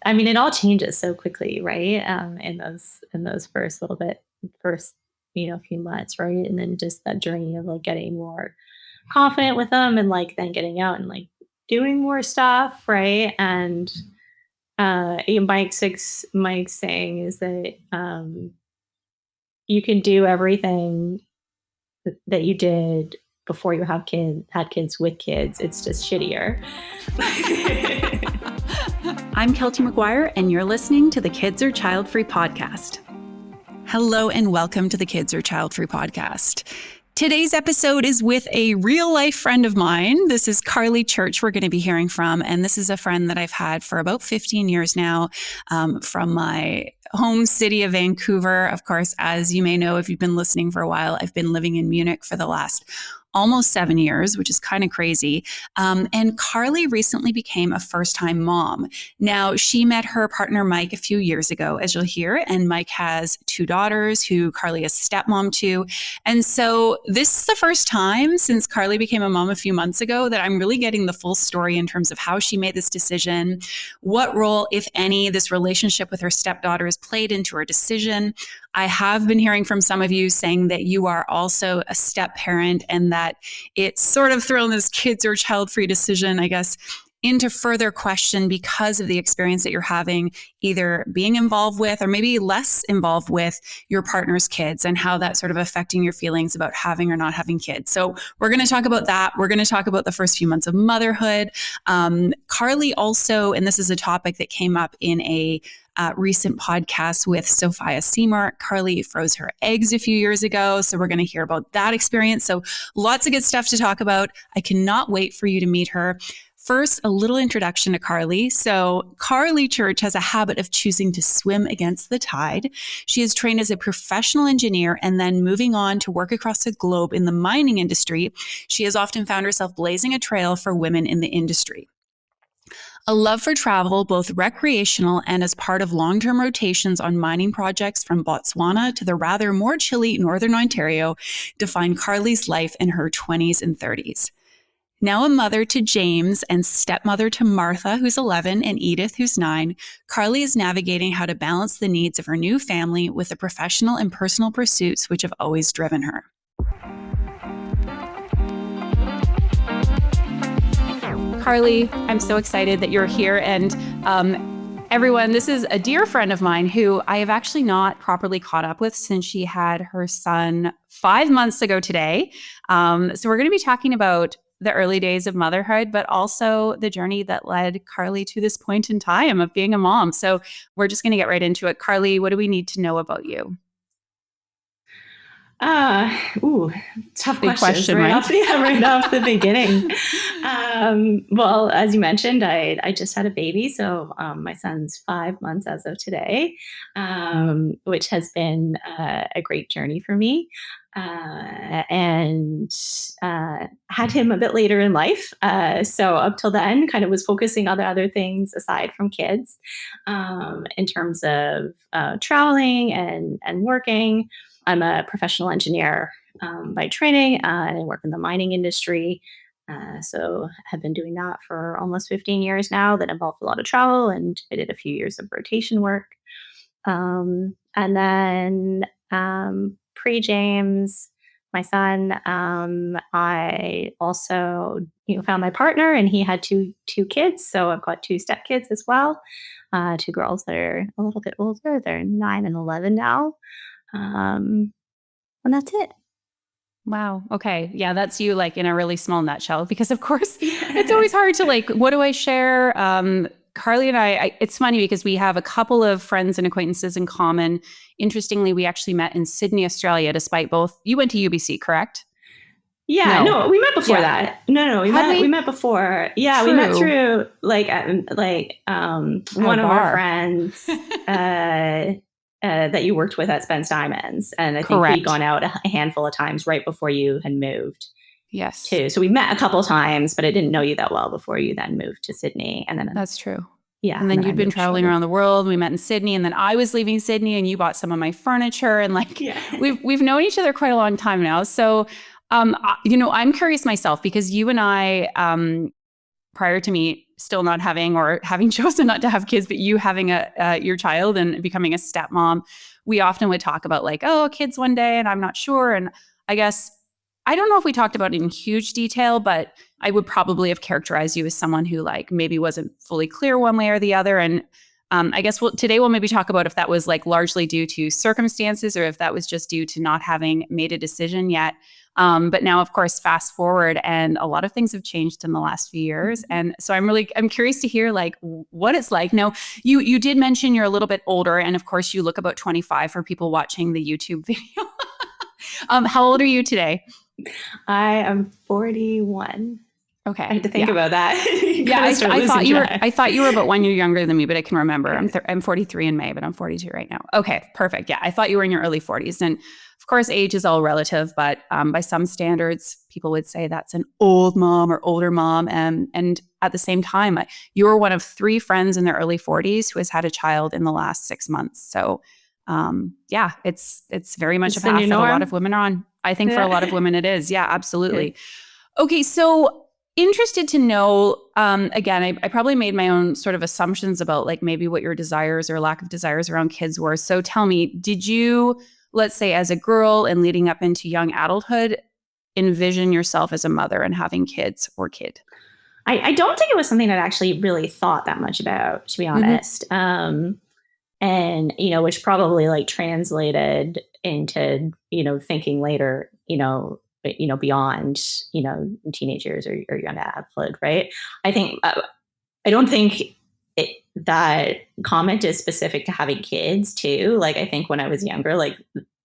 I mean, it all changes so quickly, right? In those first, few months, right? And then just that journey of like getting more confident with them and like then getting out and like doing more stuff, right? And Mike's saying is that you can do everything that you did before you had kids with kids. It's just shittier. I'm Keltie Maguire, and you're listening to the Kids Are Childfree podcast. Hello, and welcome to the Kids Are Childfree podcast. Today's episode is with a real-life friend of mine. This is Carly Church we're going to be hearing from, and this is a friend that I've had for about 15 years now from my home city of Vancouver. Of course, as you may know, if you've been listening for a while, I've been living in Munich for the last almost 7 years, which is kind of crazy. And Carly recently became a first-time mom. Now, she met her partner, Mike, a few years ago, as you'll hear, and Mike has 2 daughters who Carly is stepmom to. And so this is the first time since Carly became a mom a few months ago that I'm really getting the full story in terms of how she made this decision, what role, if any, this relationship with her stepdaughters played into her decision. I have been hearing from some of you saying that you are also a step parent and that it's sort of thrown this kids or child-free decision, I guess, into further question because of the experience that you're having, either being involved with or maybe less involved with your partner's kids and how that's sort of affecting your feelings about having or not having kids. So we're going to talk about that. We're going to talk about the first few months of motherhood. Carly also, and this is a topic that came up in a recent podcast with Sophia Seymour. Carly froze her eggs a few years ago, so we're going to hear about that experience. So lots of good stuff to talk about. I cannot wait for you to meet her. First, a little introduction to Carly. So Carly Church has a habit of choosing to swim against the tide. She is trained as a professional engineer and then moving on to work across the globe in the mining industry. She has often found herself blazing a trail for women in the industry. A love for travel, both recreational and as part of long-term rotations on mining projects from Botswana to the rather more chilly Northern Ontario, define Carly's life in her 20s and 30s. Now a mother to James and stepmother to Martha, who's 11, and Edith, who's 9, Carly is navigating how to balance the needs of her new family with the professional and personal pursuits which have always driven her. Carly, I'm so excited that you're here. And everyone, this is a dear friend of mine who I have actually not properly caught up with since she had her son 5 months ago today. So we're going to be talking about the early days of motherhood, but also the journey that led Carly to this point in time of being a mom. So we're just going to get right into it. Carly, what do we need to know about you? Tough Big question, right? right? Right off the beginning. Well, as you mentioned, I just had a baby, so my son's 5 months as of today, which has been a great journey for me. And had him a bit later in life. So up till then, kind of was focusing on the other things aside from kids, in terms of traveling and working. I'm a professional engineer by training, and I work in the mining industry. So have been doing that for almost 15 years now. That involved a lot of travel, and I did a few years of rotation work. And then pre-James, my son, I also found my partner, and he had two kids. So I've got 2 stepkids as well. 2 girls that are a little bit older. They're 9 and 11 now. And that's it. Wow. Okay. Yeah, that's you like in a really small nutshell, because of course it's always hard to like, what do I share? Carly and I, it's funny because we have a couple of friends and acquaintances in common. Interestingly, we actually met in Sydney, Australia, despite both. You went to UBC, correct? Yeah, no, we met before that. No, we met before. Yeah, True. We met through one of our friends that you worked with at Spence Diamonds. And I think we'd gone out a handful of times right before you had moved. Yes. Too. So we met a couple of times, but I didn't know you that well before you then moved to Sydney. And then that's true. Yeah. And then you'd been traveling around the world. We met in Sydney, and then I was leaving Sydney and you bought some of my furniture, and we've known each other quite a long time now. So I'm curious myself, because you and I, prior to me still not having or having chosen not to have kids, but you having your child and becoming a stepmom, we often would talk about like, oh, kids one day, and I'm not sure. And I guess, I don't know if we talked about it in huge detail, but I would probably have characterized you as someone who like maybe wasn't fully clear one way or the other. And I guess today we'll maybe talk about if that was like largely due to circumstances or if that was just due to not having made a decision yet. But now, of course, fast forward and a lot of things have changed in the last few years. And so I'm curious to hear like what it's like. Now, you did mention you're a little bit older. And of course, you look about 25 for people watching the YouTube video. How old are you today? I am 41. Okay. I had to think about that. I thought you were about 1 year younger than me, but I can remember. I'm 43 in May, but I'm 42 right now. Okay, perfect. Yeah, I thought you were in your early 40s. And of course, age is all relative, but by some standards, people would say that's an old mom or older mom. And at the same time, you were one of 3 friends in their early 40s who has had a child in the last 6 months. So yeah, it's very much a path that a lot of women are on. I think for a lot of women it is. Yeah, absolutely. Okay, so interested to know, again, I probably made my own sort of assumptions about like maybe what your desires or lack of desires around kids were. So tell me, did you, let's say as a girl and leading up into young adulthood, envision yourself as a mother and having kids or kid? I don't think it was something that I actually really thought that much about, to be honest. And, which probably like translated into, thinking later, beyond, teenage years or young adulthood, right? I don't think that comment is specific to having kids too. Like, I think when I was younger, like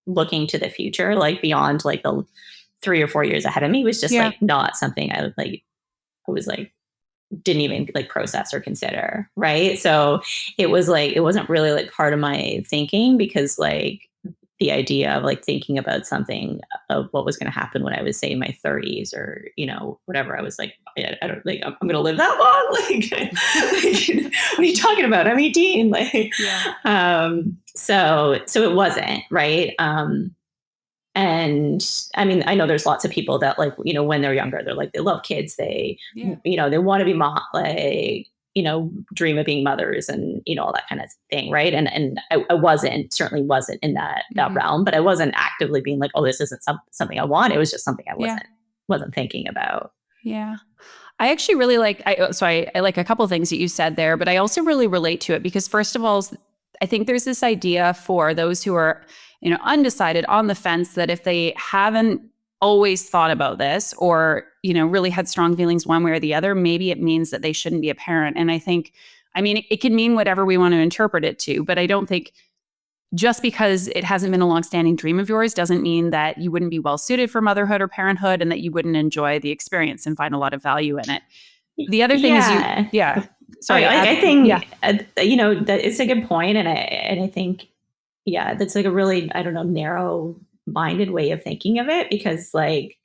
looking to the future, like beyond like the 3 or 4 years ahead of me was just like not something I was like, didn't even like process or consider. Right. So it was like, it wasn't really like part of my thinking because like the idea of like thinking about something of what was going to happen when I was say in my 30s or, whatever, I was like, I don't like, I'm going to live that long. Like, what are you talking about? I'm 18. Like, so it wasn't right. And I mean, I know there's lots of people that like, when they're younger, they're like, they love kids. They, they want to be like, dream of being mothers and, all that kind of thing. Right. And I certainly wasn't in that realm, but I wasn't actively being like, oh, this isn't something I want. It was just something I wasn't thinking about. Yeah. I actually really like, I like a couple of things that you said there, but I also really relate to it because first of all, I think there's this idea for those who are, undecided on the fence that if they haven't always thought about this or, really had strong feelings one way or the other, maybe it means that they shouldn't be a parent. And I think, it can mean whatever we want to interpret it to, but I don't think just because it hasn't been a longstanding dream of yours doesn't mean that you wouldn't be well suited for motherhood or parenthood and that you wouldn't enjoy the experience and find a lot of value in it. The other thing is sorry. I think, that it's a good point. And I think, that's like a really, I don't know, narrow-minded way of thinking of it because like,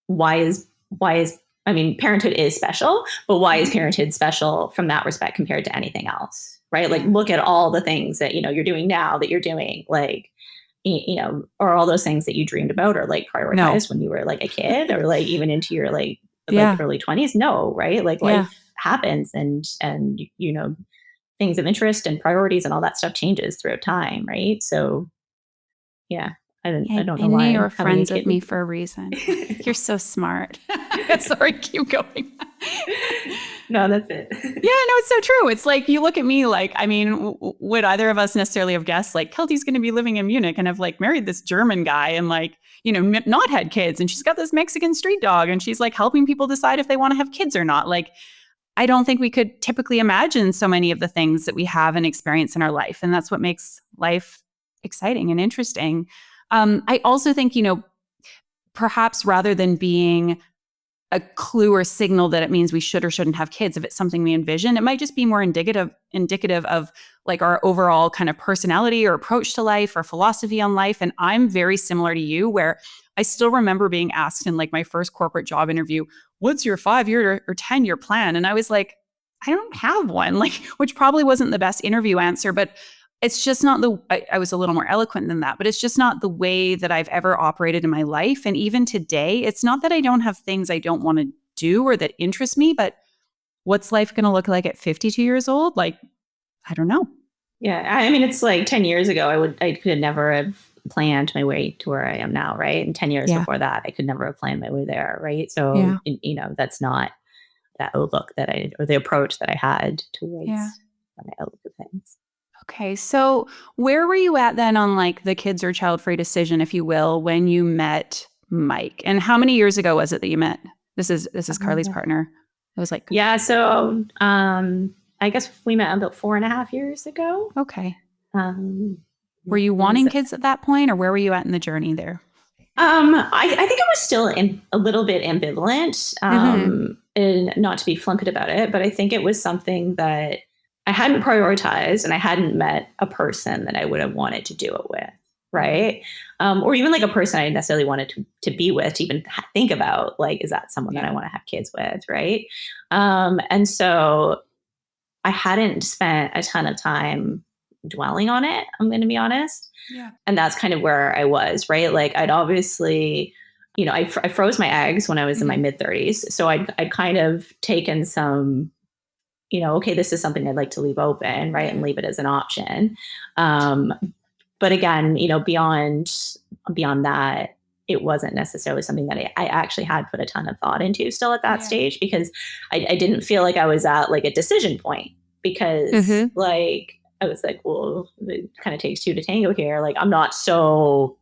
why is, parenthood is special, but why is parenthood special from that respect compared to anything else? Right. Like look at all the things that, you're doing now that you're doing like, or all those things that you dreamed about or like prioritized when you were like a kid or like even into your like early 20s. No. Right. Like life happens and, things of interest and priorities and all that stuff changes throughout time. Right. So I don't know why you're friends with me for a reason. You're so smart. Sorry, keep going. No, that's it. Yeah, no, it's so true. It's like, you look at me like, would either of us necessarily have guessed like Keltie's going to be living in Munich and have like married this German guy and like, not had kids and she's got this Mexican street dog and she's like helping people decide if they want to have kids or not. Like, I don't think we could typically imagine so many of the things that we have and experience in our life. And that's what makes life exciting and interesting. I also think, perhaps rather than being a clue or signal that it means we should or shouldn't have kids, if it's something we envision, it might just be more indicative of like our overall kind of personality or approach to life or philosophy on life. And I'm very similar to you, where I still remember being asked in like my first corporate job interview, what's your 5-year or 10-year plan? And I was like, I don't have one, like, which probably wasn't the best interview answer, but it's just not I was a little more eloquent than that, but it's just not the way that I've ever operated in my life. And even today, it's not that I don't have things I don't want to do or that interest me, but what's life going to look like at 52 years old? Like, I don't know. Yeah. I mean, it's like 10 years ago, I could never have planned my way to where I am now. Right. And 10 years before that, I could never have planned my way there. Right. So, that's not that outlook or the approach that I had towards my outlook of things. Okay. So where were you at then on like the kids or child-free decision, if you will, when you met Mike? And how many years ago was it that you met? This is Carly's partner. It was like, so I guess we met about 4.5 years ago. Okay. Were you wanting kids at that point, or where were you at in the journey there? I think I was still a little bit ambivalent, and not to be flippant about it, but I think it was something that I hadn't prioritized, and I hadn't met a person that I would have wanted to do it with, right? Or even like a person I necessarily wanted to be with, to even think about, like, is that someone that I want to have kids with, right? And so I hadn't spent a ton of time dwelling on it, I'm going to be honest. Yeah. And that's kind of where I was, right? Like, I'd obviously, I froze my eggs when I was in my mid 30s. So I'd kind of taken some, okay, this is something I'd like to leave open, right? And leave it as an option. But again, beyond that, it wasn't necessarily something that I actually had put a ton of thought into still at that stage, because I didn't feel like I was at like a decision point, because like, I was like, well, it kind of takes two to tango here. Like, I'm not so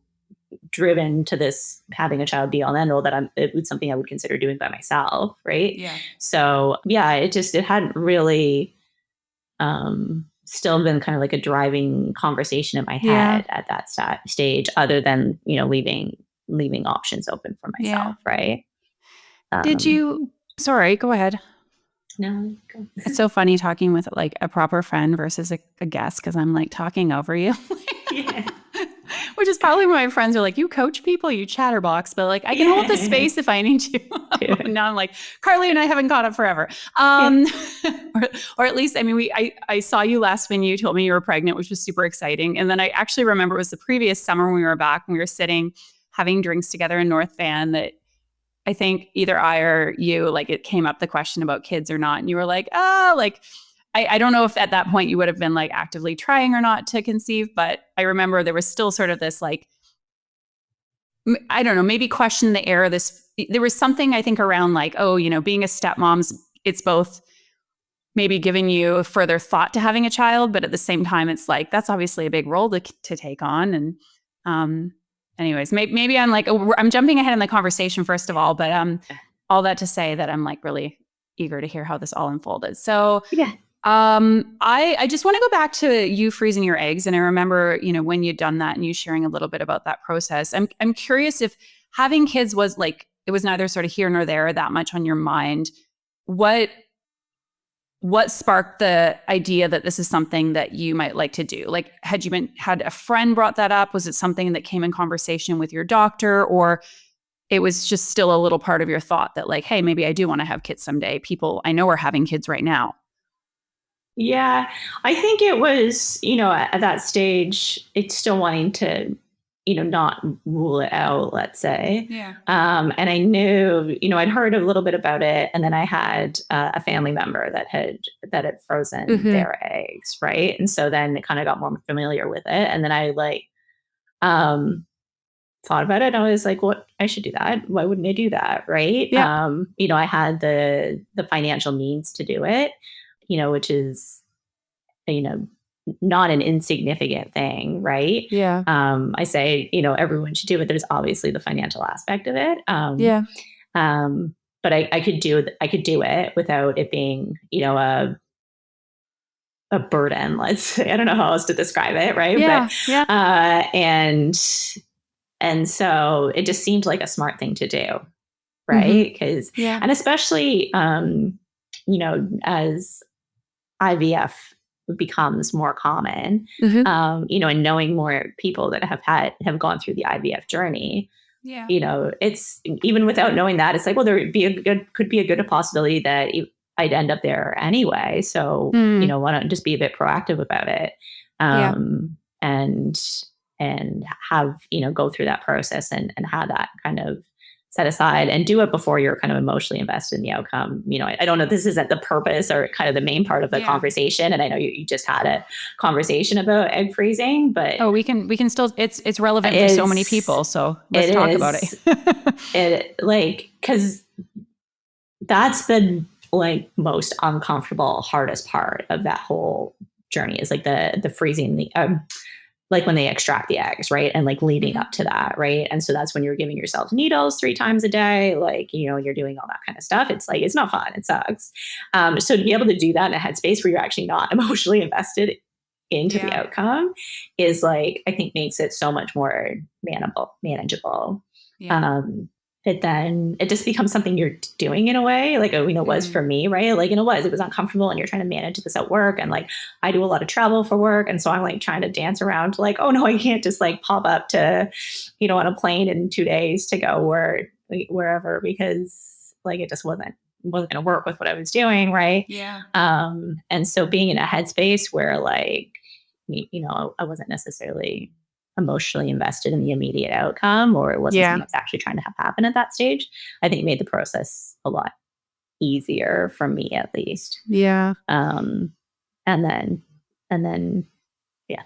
driven to this having a child be all and end all that it was something I would consider doing by myself. Right. Yeah. So yeah, it hadn't really still been kind of like a driving conversation in my head at that stage, other than, leaving options open for myself. Right. Did you, sorry, go ahead. No, go. It's so funny talking with like a proper friend versus a guest, because I'm like talking over you. Which is probably why my friends are like, you coach people, you chatterbox, but like I can hold the space if I need to. And now I'm like, Carly and I haven't caught up forever. Or at least, I mean, I saw you last when you told me you were pregnant, which was super exciting. And then I actually remember it was the previous summer when we were back, when we were sitting having drinks together in North Van, that I think either I or you, like, it came up the question about kids or not. And you were like, I don't know if at that point you would have been like actively trying or not to conceive, but I remember there was still sort of this like, I don't know, maybe question in the air. There was something I think around like, being a stepmom's, it's both maybe giving you further thought to having a child, but at the same time, it's like, that's obviously a big role to take on. And anyways, maybe I'm like, I'm jumping ahead in the conversation first of all, but all that to say that I'm like really eager to hear how this all unfolded. So I just want to go back to you freezing your eggs. And I remember, when you'd done that and you sharing a little bit about that process. I'm curious if having kids was like, it was neither sort of here nor there that much on your mind. What sparked the idea that this is something that you might like to do? Like, had a friend brought that up? Was it something that came in conversation with your doctor, or it was just still a little part of your thought that like, hey, maybe I do want to have kids someday. People I know are having kids right now. Yeah, I think it was, at that stage, it's still wanting to, not rule it out, let's say. Yeah. And I knew, I'd heard a little bit about it, and then I had a family member that had frozen their eggs, right? And so then it kind of got more familiar with it, and then I thought about it, and I was like, well, I should do that. Why wouldn't I do that, right? Yeah. I had the financial means to do it, which is, not an insignificant thing, right? Yeah. I say, everyone should do it. There's obviously the financial aspect of it. But I could do it without it being, a burden. Let's say, I don't know how else to describe it, right? Yeah. But, and so it just seemed like a smart thing to do, right? And especially, as IVF becomes more common, and knowing more people that have gone through the IVF journey, it's even without knowing that, it's like, well, could be a good possibility that I'd end up there anyway. So, why don't just be a bit proactive about it, and have, go through that process and have that kind of set aside and do it before you're kind of emotionally invested in the outcome. I don't know if this isn't the purpose or kind of the main part of the conversation. And I know you just had a conversation about egg freezing, but we can still, it's relevant for so many people. So let's talk about it. Cause that's the most uncomfortable, hardest part of that whole journey is the freezing, when they extract the eggs, right? And leading up to that, right? And so that's when you're giving yourself needles 3 times a day, you're doing all that kind of stuff. It's not fun. It sucks. So to be able to do that in a headspace where you're actually not emotionally invested into the outcome is I think makes it so much more manageable. Yeah. But then it just becomes something you're doing in a way, it was for me, right? It was uncomfortable and you're trying to manage this at work. And I do a lot of travel for work. And so I'm trying to dance around to oh no, I can't just pop up to, on a plane in 2 days to go wherever, because it just wasn't going to work with what I was doing. Right. Yeah. And so being in a headspace where I wasn't necessarily emotionally invested in the immediate outcome, or it wasn't something I was actually trying to have happen at that stage, I think made the process a lot easier for me, at least. Yeah. And then yeah,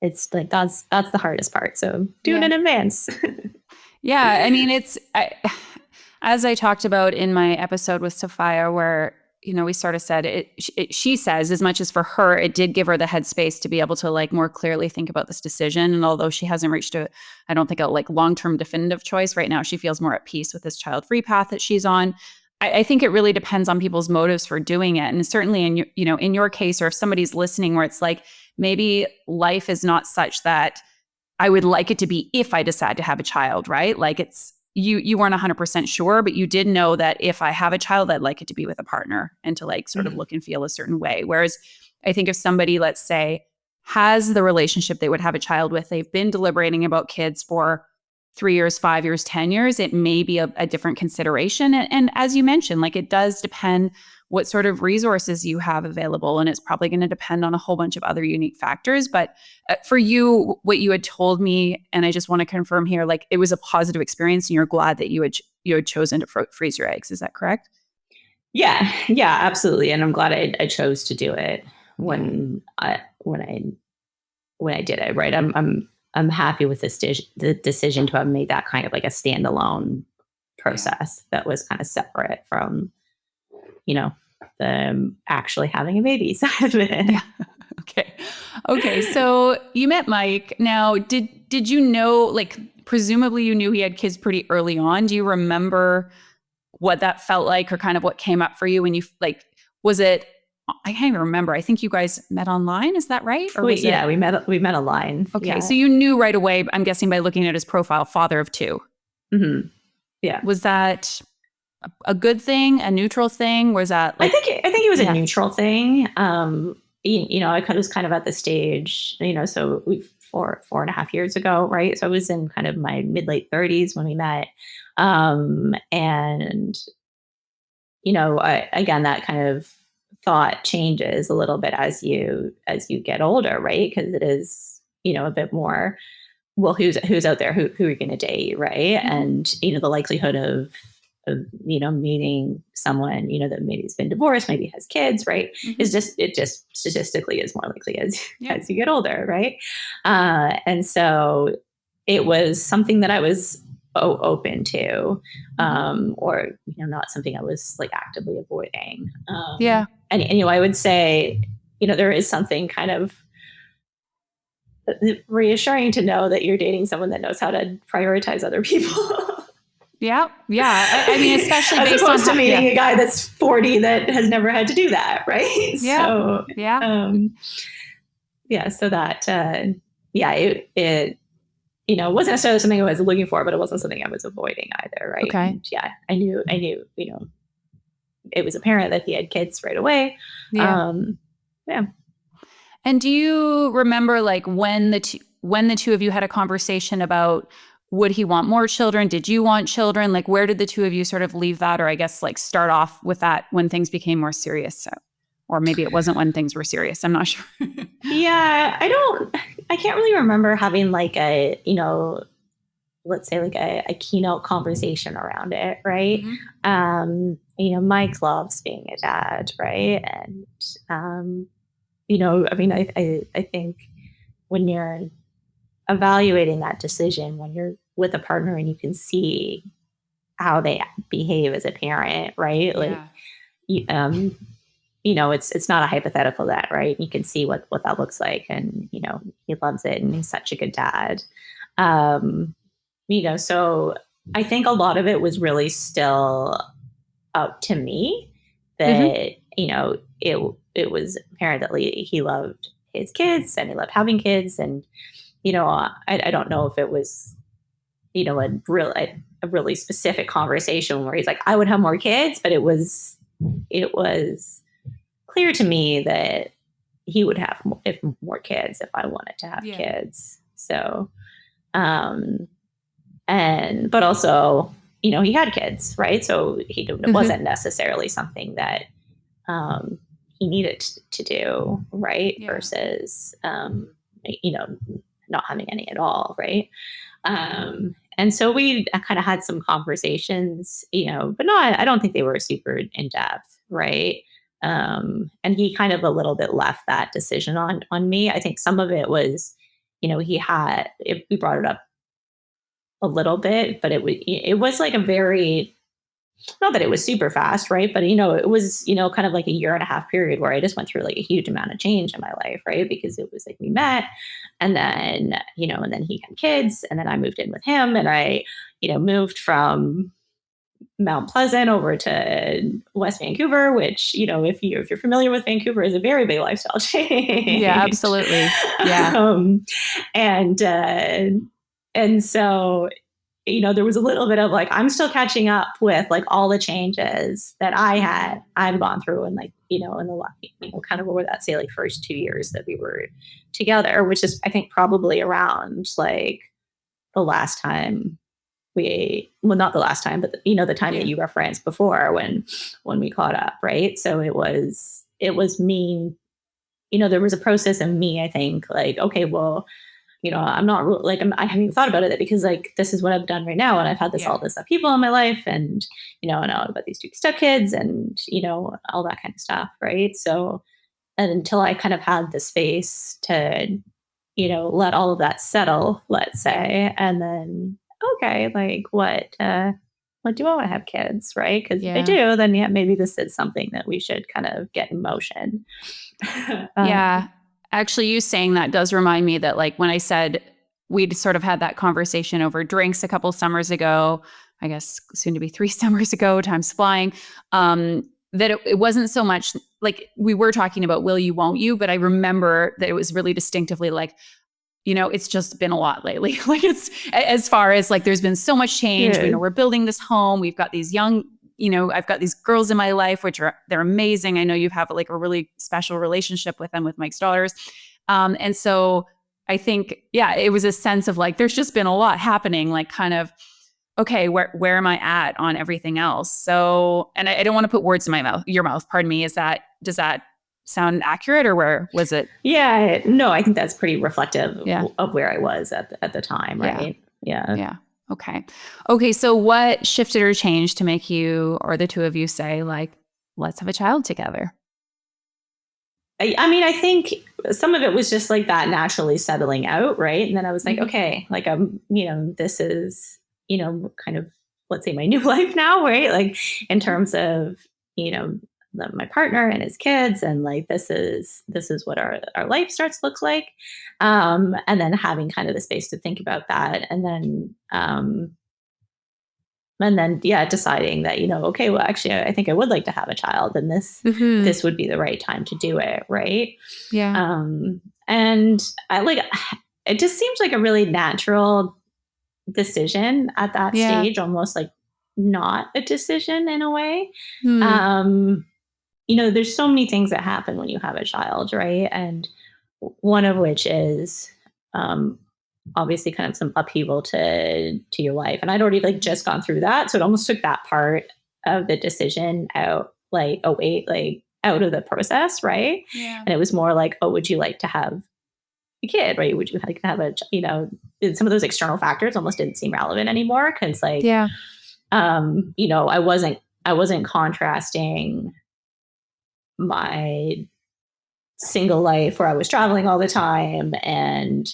it's that's the hardest part. So do it in advance. Yeah. I mean, as I talked about in my episode with Sophia, where we sort of said she says, as much as for her, it did give her the headspace to be able to more clearly think about this decision. And although she hasn't reached I don't think a long-term definitive choice right now, she feels more at peace with this child-free path that she's on. I think it really depends on people's motives for doing it. And certainly in your case, or if somebody's listening where it's maybe life is not such that I would like it to be if I decide to have a child, right? It's, you weren't 100% sure, but you did know that if I have a child, I'd like it to be with a partner and to sort of look and feel a certain way. Whereas I think if somebody, let's say, has the relationship they would have a child with, they've been deliberating about kids for 3 years, 5 years, 10 years, it may be a different consideration. And as you mentioned, it does depend what sort of resources you have available. And it's probably going to depend on a whole bunch of other unique factors. But for you, what you had told me, and I just want to confirm here, it was a positive experience and you're glad that you had chosen to freeze your eggs. Is that correct? Yeah, absolutely. And I'm glad I chose to do it when I did it, right? I'm happy with the decision to have made that kind of a standalone process that was kind of separate from, the actually having a baby side of it. Yeah. Okay. So you met Mike. Now, did you know, presumably you knew he had kids pretty early on. Do you remember what that felt like, or kind of what came up for you when you was it? I can't even remember. I think you guys met online. Is that right? Or we met online. Okay. Yeah. So you knew right away, I'm guessing by looking at his profile, father of 2. Mm-hmm. Yeah. Was that a good thing, a neutral thing? Was that I think it was a neutral thing. I was kind of at the stage, so 4.5 years ago, right? So I was in kind of my mid-late 30s when we met. And, again, that kind of thought changes a little bit as you get older, right? Because it is, a bit more, well, who's out there, who are you going to date, right? Mm-hmm. And, the likelihood of meeting someone, that maybe has been divorced, maybe has kids, right? Mm-hmm. It just statistically is more likely as you get older, right? And so it was something that I was open to, or, not something I was actively avoiding. And I would say, there is something kind of reassuring to know that you're dating someone that knows how to prioritize other people. Yeah. I mean, especially as based opposed to meeting a guy that's 40 that has never had to do that, right? Yeah. So, so that, it wasn't necessarily something I was looking for, but it wasn't something I was avoiding either, right? Okay. And I knew, it was apparent that he had kids right away. Yeah. And do you remember when the two of you had a conversation about, would he want more children? Did you want children? Where did the two of you sort of leave that? Or I guess start off with that when things became more serious. So, or maybe it wasn't when things were serious. I'm not sure. Yeah, I can't really remember having a, let's say like a keynote conversation around it, right? Mm-hmm. Mike loves being a dad, right? And I mean, I think when you're evaluating that decision, when you're with a partner and you can see how they behave as a parent, right? Like, Yeah. you, it's not a hypothetical that, right? You can see what that looks like, and he loves it, and he's such a good dad. Um, so I think a lot of it was really still up to me Mm-hmm. that it was apparent that he loved his kids and he loved having kids, and I don't know if it was a really specific conversation where he's like, I would have more kids, but it was clear to me that he would have more kids if I wanted to have Yeah. kids. So, um, but also, he had kids, right? So it Mm-hmm. wasn't necessarily something that um, he needed to do, right? Yeah. Versus, you know, not having any at all, right? And so we kind of had some conversations, but I don't think they were super in depth, right? And he kind of a little bit left that decision on me. I think some of it was, we brought it up a little bit, but it was like a very, not that it was super fast, right? But it was, kind of like a year and a half period where I just went through like a huge amount of change in my life, right? Because it was like we met, and then, and then he had kids, and then I moved in with him, and I, moved from Mount Pleasant over to West Vancouver, which, if you're familiar with Vancouver, is a very big lifestyle Yeah, change. absolutely. Yeah. um, and uh, and so there was a little bit of like, I'm still catching up with like all the changes that Mm-hmm. I've gone through, and like, in the kind of over that, say, like first 2 years that we were together, which is, I think, probably around like the last time well, not the last time, but the time that Yeah. you referenced before when we caught up. Right. So it was me, there was a process of me, I think, like, okay, well, I'm not like I haven't even thought about it because like this is what I've done right now, and I've had all Yeah. this people in my life, and I know about these two stepkids, and all that kind of stuff, right? So, and until I kind of had the space to let all of that settle, let's Yeah. say, and then okay, like what do I want to have kids, right? Because if I Yeah. do, then yeah, maybe this is something that we should kind of get in motion. Yeah. Actually, you saying that does remind me that, like, when I said we'd sort of had that conversation over drinks a couple summers ago, I guess soon to be 3 summers ago, time's flying, that it wasn't so much like we were talking about will you, won't you, but I remember that it was really distinctively like, it's just been a lot lately. Like it's as far as like there's been so much change. We Yeah. know we're building this home. We've got these young, I've got these girls in my life, which they're amazing. I know you have like a really special relationship with them, with Mike's daughters. And so I think, yeah, it was a sense of like, there's just been a lot happening, like kind of, okay, where am I at on everything else? So, and I don't want to put words in your mouth, pardon me. Does that sound accurate, or where was it? Yeah, no, I think that's pretty reflective Yeah. of where I was at the time, Yeah. right? Yeah. Yeah. Okay. Okay. So what shifted or changed to make you or the two of you say, like, let's have a child together? I mean, I think some of it was just like that naturally settling out, right? And then I was like, Hmm. okay, like this is, kind of, let's say, my new life now, right? Like in terms of, you know, my partner and his kids, and like this is what our life starts to look like. And then having kind of the space to think about that, and then yeah, deciding that, okay, well, actually, I think I would like to have a child, and this Hmm. this would be the right time to do it, right? Yeah. And I like, it just seems like a really natural decision at that Yeah. stage, almost like not a decision in a way. Hmm. um there's so many things that happen when you have a child, right? And one of which is, um obviously, kind of some upheaval to your life, and I'd already like just gone through that, so it almost took that part of the decision out, like, oh wait, like out of the process, right? Yeah. And it was more like, oh, would you like to have a kid, right? Would you like to have some of those external factors almost didn't seem relevant anymore. Cause like, Yeah. I wasn't contrasting my single life where I was traveling all the time and,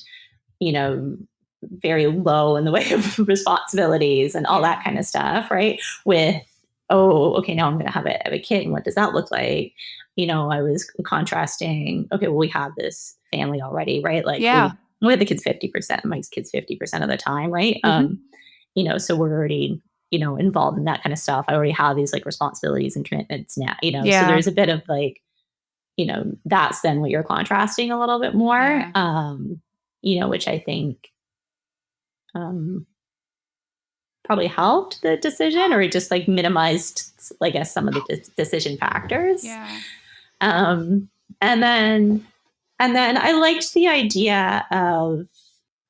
you know, very low in the way of responsibilities and all that kind of stuff, right? With, oh, okay, now I'm going to have a kid. And what does that look like? I was contrasting, okay, well, we have this family already, right? Like Yeah. we had the kids 50%, Mike's kids 50% of the time, right? So we're already, involved in that kind of stuff. I already have these like responsibilities and commitments now, so Yeah. there's a bit of like, that's then what you're contrasting a little bit more, which I think um, probably helped the decision or it just like minimized, I guess, some of the decision factors. Yeah. Um, and then, I liked the idea of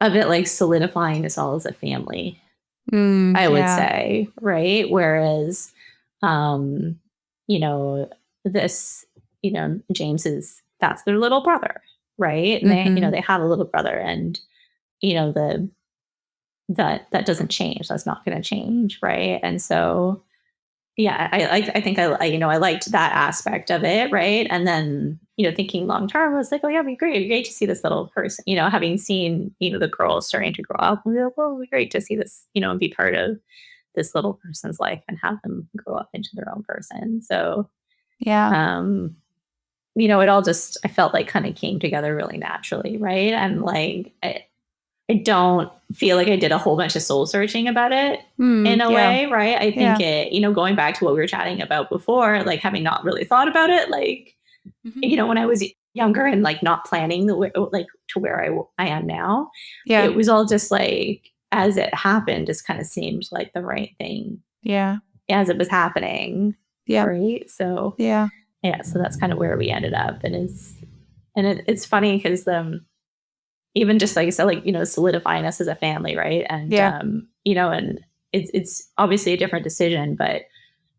it like solidifying us all as a family, I would say, right? Whereas, um, you know, this, James that's their little brother, right? And they have a little brother and, the that doesn't change. That's not going to change, right? And so, yeah, I think I liked that aspect of it, right? And then, thinking long term, I was like, oh yeah, it'd be great to see this little person, having seen, the girls starting to grow up. Well, it'd be great to see this, and be part of this little person's life and have them grow up into their own person. So, Yeah. it all just I felt like kind of came together really naturally, right? And like I don't feel like I did a whole bunch of soul searching about it in a way, right? I think going back to what we were chatting about before, like having not really thought about it, like, when I was younger and like not planning the way, like to where I am now, it was all just like, as it happened, just kind of seemed like the right thing. Yeah. As it was happening. Yeah. Right. So, yeah. So that's kind of where we ended up. And it's funny because, even just like I said, like, solidifying us as a family, right? And and it's obviously a different decision, but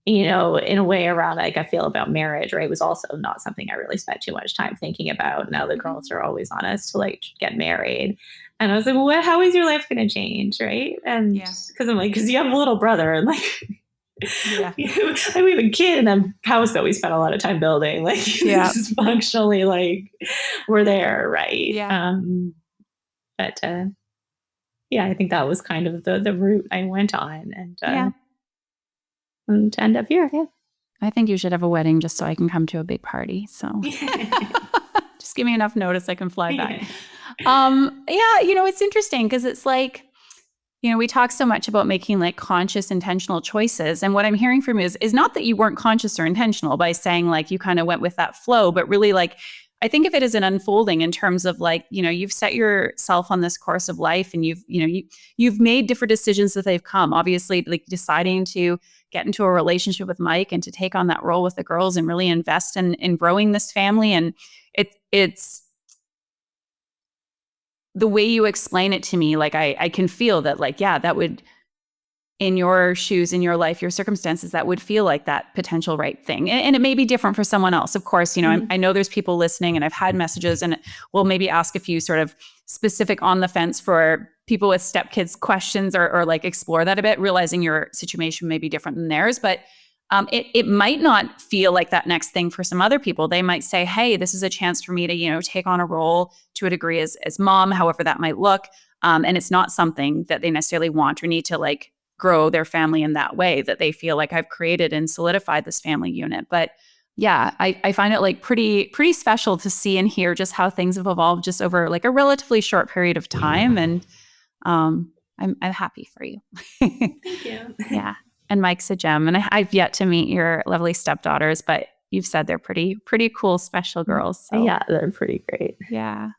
in a way around like I feel about marriage, right, was also not something I really spent too much time thinking about. Now the girls are always on us to like get married. And I was like, well, how is your life going to change, right? And because I'm like, because you have a little brother and like we have a kid and a house that we spent a lot of time building. Like this is functionally like we're there, right? But I think that was kind of the route I went on, and to end up here. Yeah, I think you should have a wedding just so I can come to a big party. So just give me enough notice I can fly back. It's interesting because it's like, we talk so much about making like conscious, intentional choices. And what I'm hearing from you is not that you weren't conscious or intentional by saying like you kind of went with that flow, but really like, I think of it as an unfolding in terms of like, you've set yourself on this course of life and you've made different decisions as they've come. Obviously, like deciding to get into a relationship with Mike and to take on that role with the girls and really invest in growing this family. And it's the way you explain it to me, like I can feel that like, that would, in your shoes, in your life, your circumstances, that would feel like that potential right thing. And it may be different for someone else. Of course, I know there's people listening and I've had messages and we'll maybe ask a few sort of specific on the fence for people with stepkids questions or like explore that a bit, realizing your situation may be different than theirs. But it might not feel like that next thing for some other people. They might say, hey, this is a chance for me to, take on a role to a degree as mom, however that might look. And it's not something that they necessarily want or need to like grow their family in that way, that they feel like I've created and solidified this family unit. But I find it like pretty special to see and hear just how things have evolved just over like a relatively short period of time. And I'm happy for you. Thank you. Yeah. And Mike's a gem. And I've yet to meet your lovely stepdaughters, but you've said they're pretty cool, special girls. So. Yeah, they're pretty great. Yeah.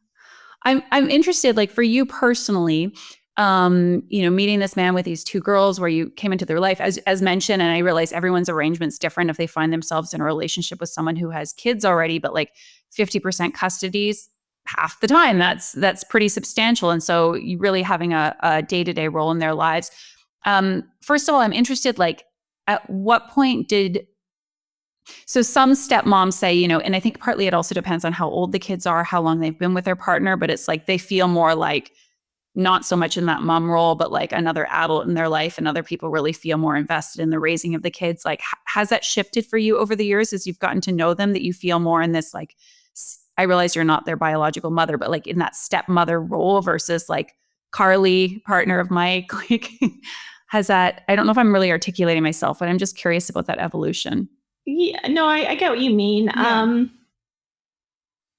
I'm interested, like for you personally, meeting this man with these two girls where you came into their life as mentioned. And I realize everyone's arrangement's different if they find themselves in a relationship with someone who has kids already, but like 50% custody's half the time. That's pretty substantial. And so you really having a day-to-day role in their lives. First of all, I'm interested, like at what point so some stepmoms say, and I think partly it also depends on how old the kids are, how long they've been with their partner, but it's like they feel more like not so much in that mom role, but like another adult in their life, and other people really feel more invested in the raising of the kids. Like, has that shifted for you over the years as you've gotten to know them, that you feel more in this, like, I realize you're not their biological mother, but like in that stepmother role versus like Carly, partner of Mike? Like, has that, I don't know if I'm really articulating myself, but I'm just curious about that evolution. Yeah, no, I get what you mean. Yeah.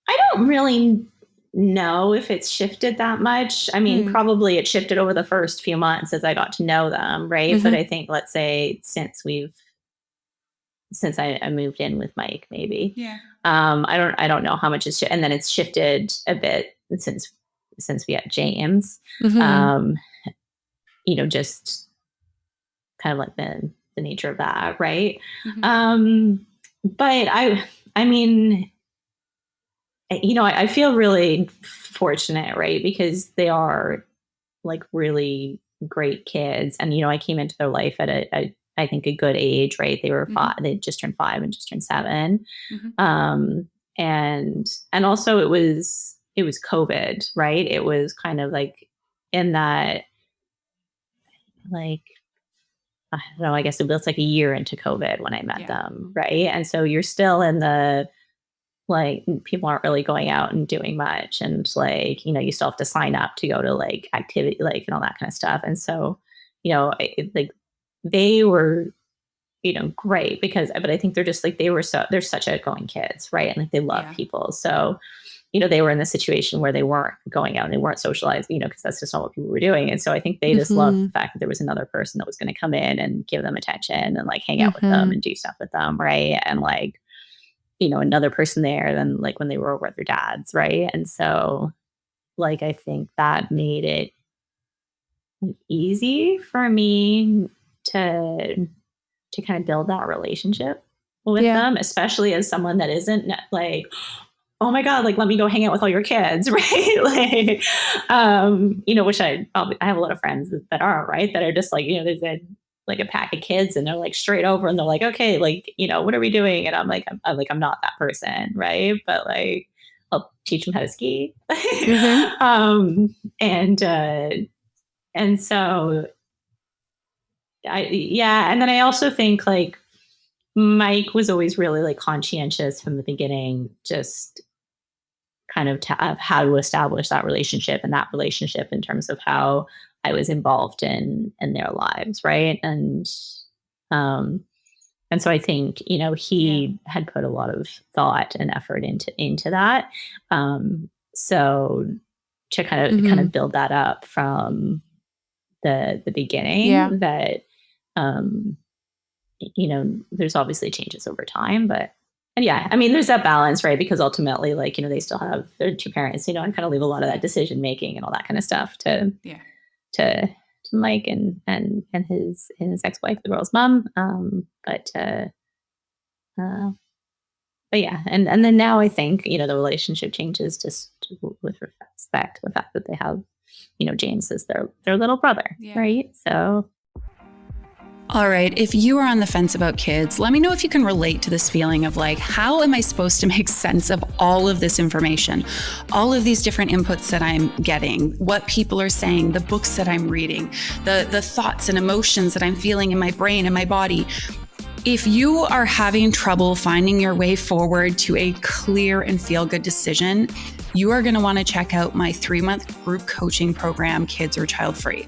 I don't really know if it's shifted that much. I mean, probably it shifted over the first few months as I got to know them, right? But I think, let's say, since I moved in with Mike, maybe. Yeah. I don't know how much it's and then it's shifted a bit since we had James. Just kind of like the nature of that, right? But I mean, I feel really fortunate, right? Because they are like really great kids. And, I came into their life at I think a good age, right? They were they just turned 5 and just turned 7. And also it was COVID, right? It was kind of like in that, like, I don't know, I guess it was like a year into COVID when I met them, right? And so you're still in the, like, people aren't really going out and doing much. And like, you still have to sign up to go to like activity, like, and all that kind of stuff. And so, like they were, great but I think they're just like, they're such outgoing kids, right? And like, they love people. So, they were in the situation where they weren't going out and they weren't socializing, because that's just not what people were doing. And so I think they just loved the fact that there was another person that was going to come in and give them attention and like hang out with them and do stuff with them. Right. And like, another person there than like when they were over at their dad's. Right. And so like, I think that made it easy for me to kind of build that relationship with them, especially as someone that isn't like, oh my God, like, let me go hang out with all your kids. Right. Like, which I have a lot of friends that are, right. That are just like, there's like a pack of kids and they're like straight over and they're like, okay, like, what are we doing? And I'm like, I'm not that person. Right. But like, I'll teach them how to ski. And so and then I also think like Mike was always really like conscientious from the beginning, just kind of of how to establish that relationship in terms of how I was involved in their lives, right? And so I think he had put a lot of thought and effort into that. So to kind of build that up from the beginning, that there's obviously changes over time, but I mean, there's that balance, right? Because ultimately, like, they still have their 2 parents, and kind of leave a lot of that decision making and all that kind of stuff to Mike and his ex-wife, the girl's mom. But yeah, and then now I think the relationship changes just with respect to the fact that they have James is their little brother, right? So. All right, if you are on the fence about kids, let me know if you can relate to this feeling of like, how am I supposed to make sense of all of this information, all of these different inputs that I'm getting, what people are saying, the books that I'm reading, the thoughts and emotions that I'm feeling in my brain and my body. If you are having trouble finding your way forward to a clear and feel-good decision, you are going to want to check out my 3-month group coaching program, Kids or Childfree.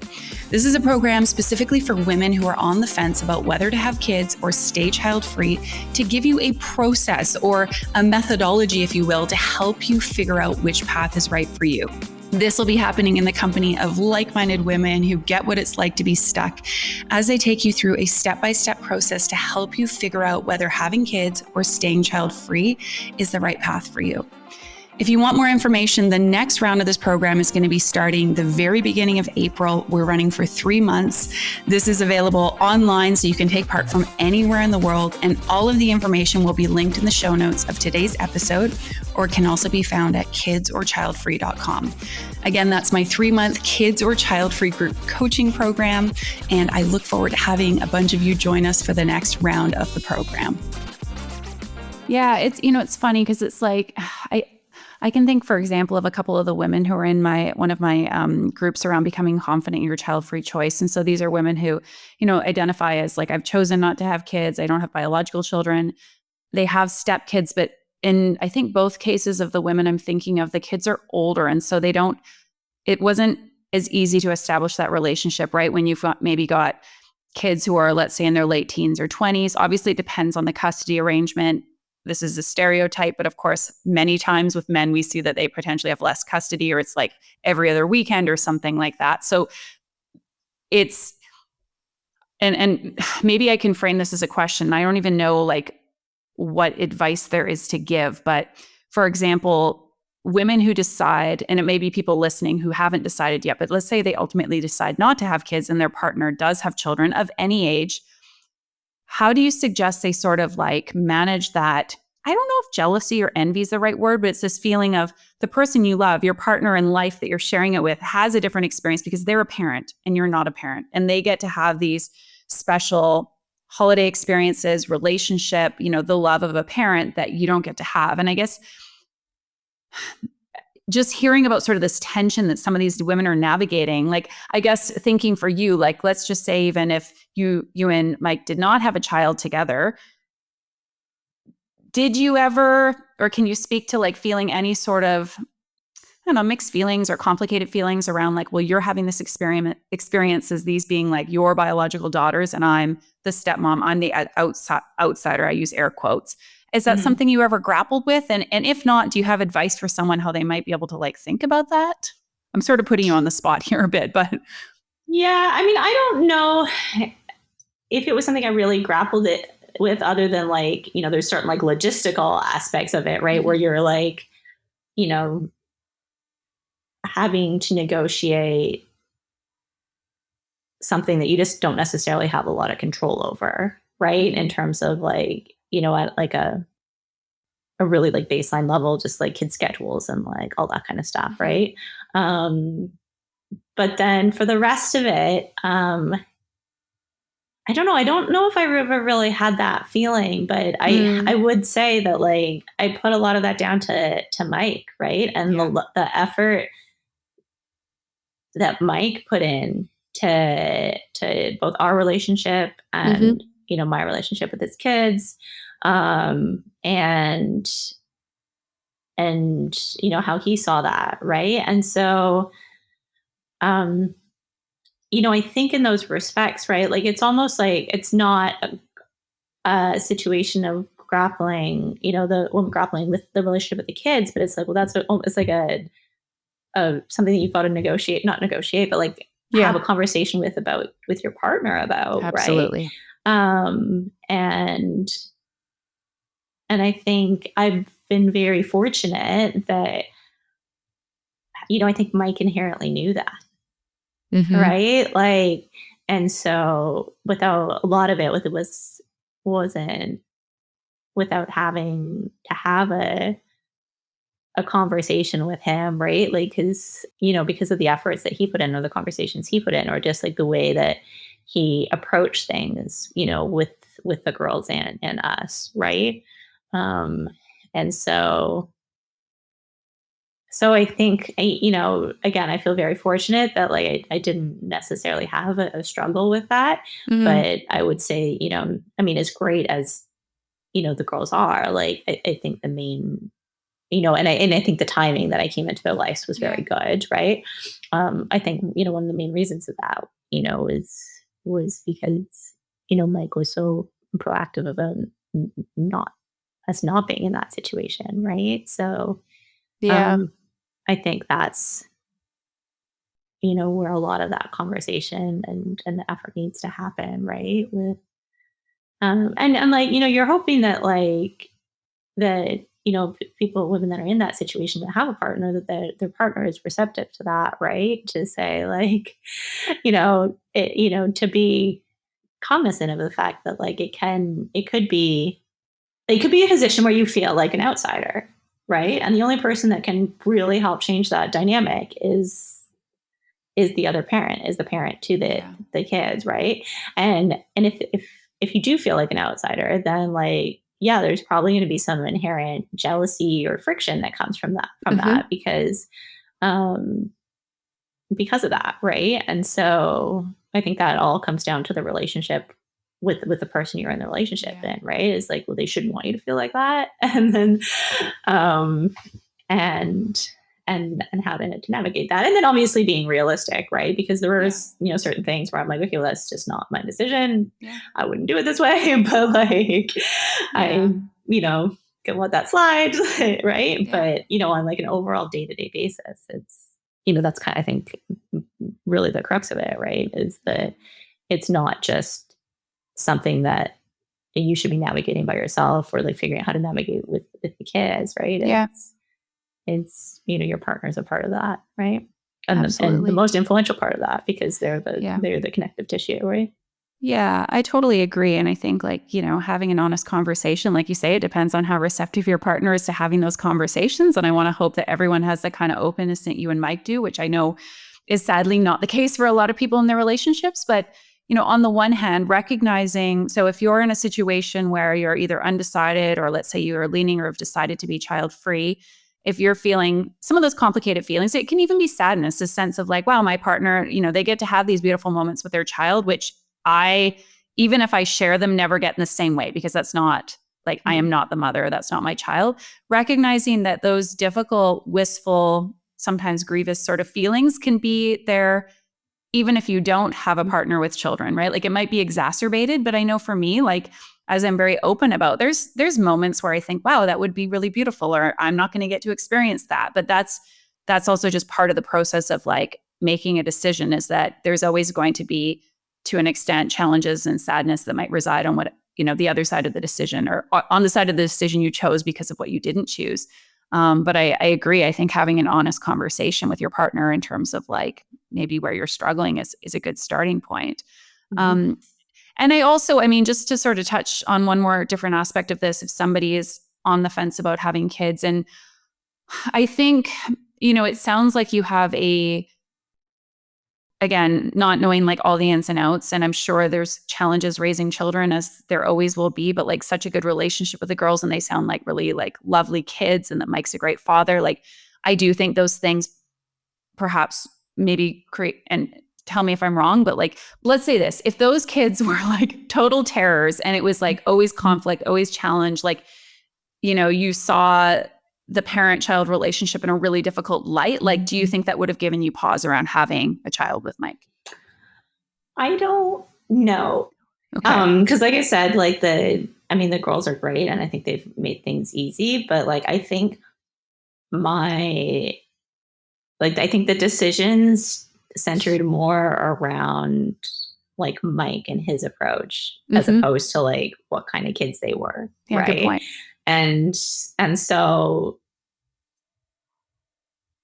This is a program specifically for women who are on the fence about whether to have kids or stay child-free, to give you a process or a methodology, if you will, to help you figure out which path is right for you. This will be happening in the company of like-minded women who get what it's like to be stuck, as I take you through a step-by-step process to help you figure out whether having kids or staying child-free is the right path for you. If you want more information, the next round of this program is going to be starting the very beginning of April. We're running for 3 months. This is available online, so you can take part from anywhere in the world, and all of the information will be linked in the show notes of today's episode, or can also be found at kidsorchildfree.com. Again, that's my 3-month Kids or Childfree group coaching program, and I look forward to having a bunch of you join us for the next round of the program. Yeah, it's, it's funny because it's like, I can think, for example, of a couple of the women who are in one of my groups around becoming confident in your child-free choice. And so these are women who, identify as like, I've chosen not to have kids. I don't have biological children. They have stepkids, but in, I think, both cases of the women I'm thinking of, the kids are older. And so it wasn't as easy to establish that relationship, right? When you've maybe got kids who are, let's say, in their late teens or 20s. Obviously, it depends on the custody arrangement. This is a stereotype, but of course, many times with men, we see that they potentially have less custody, or it's like every other weekend or something like that. So it's, and maybe I can frame this as a question. I don't even know like what advice there is to give, but for example, women who decide, and it may be people listening who haven't decided yet, but let's say they ultimately decide not to have kids and their partner does have children of any age. How do you suggest they sort of like manage that? I don't know if jealousy or envy is the right word, but it's this feeling of the person you love, your partner in life that you're sharing it with, has a different experience because they're a parent and you're not a parent. And they get to have these special holiday experiences, relationship, the love of a parent that you don't get to have. And I guess just hearing about sort of this tension that some of these women are navigating, like, I guess thinking for you, like, let's just say, even if you and Mike did not have a child together, did you ever, or can you speak to like feeling any sort of, I don't know, mixed feelings or complicated feelings around like, well, you're having this experience as these being like your biological daughters and I'm the stepmom, I'm the outsider, I use air quotes. Is that Mhm. something you ever grappled with? And if not, do you have advice for someone how they might be able to like think about that? I'm sort of putting you on the spot here a bit, but Yeah, I mean, I don't know if it was something I really grappled it with other than like, there's certain like logistical aspects of it, right? Where you're like, you know, having to negotiate something that you just don't necessarily have a lot of control over, right? In terms of like, at like a really like baseline level, just like kid schedules and like all that kind of stuff, right? Um, but then for the rest of it, I don't know. I don't know if I ever really had that feeling, but I would say that like I put a lot of that down to Mike, right? And yeah. the effort that Mike put in to both our relationship and my relationship with his kids, and how he saw that, right? And so, um, I think in those respects, right? Like it's almost like it's not a situation of grappling, the woman grappling with the relationship with the kids, but it's like, well, it's like a something that you've got to not negotiate, but like have Yeah, a conversation with your partner about, right? absolutely. Um, and and I think I've been very fortunate that I think Mike inherently knew that, Hmm. right? Like, and so without a lot of it, with it wasn't without having to have a conversation with him, right? Like, because of the efforts that he put in, or the conversations he put in, or just like the way that he approached things, with the girls and us, right? Um, and so I think again, I feel very fortunate that like I didn't necessarily have a struggle with that, Hmm. but I would say, I mean, as great as the girls are, like I think the main, and I think the timing that I came into their lives was Yeah. very good, right? I think one of the main reasons of that, was because Mike was so proactive about not us not being in that situation, right? So, Yeah. um, I think that's where a lot of that conversation and the effort needs to happen, right? With and like you're hoping that like that people, women that are in that situation that have a partner, that their partner is receptive to that, right? To say like to be cognizant of the fact that like it could be a position where you feel like an outsider, right? And the only person that can really help change that dynamic is the other parent, is the parent to Yeah. the kids, right? And if you do feel like an outsider, then like yeah, there's probably going to be some inherent jealousy or friction that comes from that um, because of that, right? And so I think that all comes down to the relationship with the person you're in the relationship Yeah. in, right? Is like, well, they shouldn't want you to feel like that, and then um, and and how to navigate that, and then obviously being realistic, right? Because there Yeah. was certain things where I'm like, okay, well, that's just not my decision. Yeah. I wouldn't do it this way, but like, Yeah. I can let that slide, right? Yeah. But on like an overall day to day basis, it's that's kind of, I think, really the crux of it, right? Is Yeah. that it's not just something that you should be navigating by yourself or like figuring out how to navigate with the kids, right? Yeah. It's your partner's a part of that, right? And the Absolutely. most influential part of that, because Yeah. they're the connective tissue, right? Yeah, I totally agree. And I think, like, having an honest conversation, like you say, it depends on how receptive your partner is to having those conversations. And I want to hope that everyone has the kind of openness that you and Mike do, which I know is sadly not the case for a lot of people in their relationships. But, on the one hand, recognizing, so if you're in a situation where you're either undecided, or let's say you are leaning or have decided to be child free, if you're feeling some of those complicated feelings, it can even be sadness, a sense of like, wow, my partner, they get to have these beautiful moments with their child, which I, even if I share them, never get in the same way, because that's not like, I am not the mother, that's not my child. Recognizing that those difficult, wistful, sometimes grievous sort of feelings can be there, even if you don't have a partner with children, right? Like, it might be exacerbated, but I know for me, like, as I'm very open about, there's moments where I think, wow, that would be really beautiful, or I'm not going to get to experience that. But that's also just part of the process of like making a decision, is that there's always going to be, to an extent, challenges and sadness that might reside on what, the other side of the decision, or on the side of the decision you chose because of what you didn't choose. But I agree. I think having an honest conversation with your partner in terms of like maybe where you're struggling is a good starting point. Mm-hmm. And I also, I mean, just to sort of touch on one more different aspect of this, if somebody is on the fence about having kids, and I think, it sounds like you have again, not knowing like all the ins and outs. And I'm sure there's challenges raising children, as there always will be, but like such a good relationship with the girls, and they sound like really like lovely kids, and that Mike's a great father. Like, I do think those things perhaps maybe create, and tell me if I'm wrong, but like, let's say this, if those kids were like total terrors, and it was like always conflict, always challenge, like, you saw the parent-child relationship in a really difficult light, like, do you think that would have given you pause around having a child with Mike? I don't know. Okay. Because like I said, like the girls are great, and I think they've made things easy, but like my I think the decisions centered more around like Mike and his approach, as Mm-hmm. opposed to like what kind of kids they were, Yeah, good right? point. And so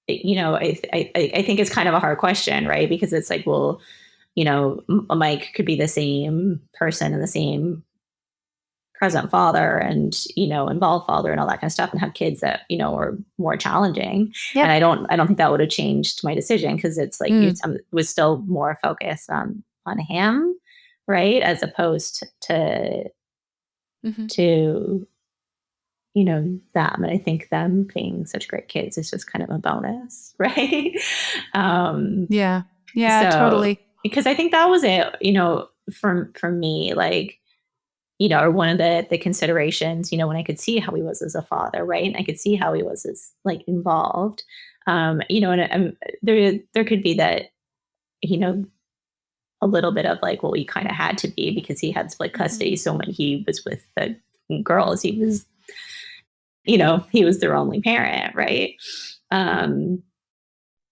I think it's kind of a hard question, right? Because it's like, well, Mike could be the same person and the same present father and involved father and all that kind of stuff, and have kids that are more challenging. And Yep. I don't think that would have changed my decision, because it's like Mm. it was still more focused on him, right, as opposed Mm-hmm. to them. And I think them being such great kids is just kind of a bonus, right? um Yeah. Yeah, so totally. because I think that was it, from me, like, or one of the considerations, when I could see how he was as a father, right? And I could see how he was as like involved. And there could be that, you know, a little bit of like, well, he kind of had to be, because he had split Mm-hmm. custody. So when he was with the girls, he was their only parent, right? Um,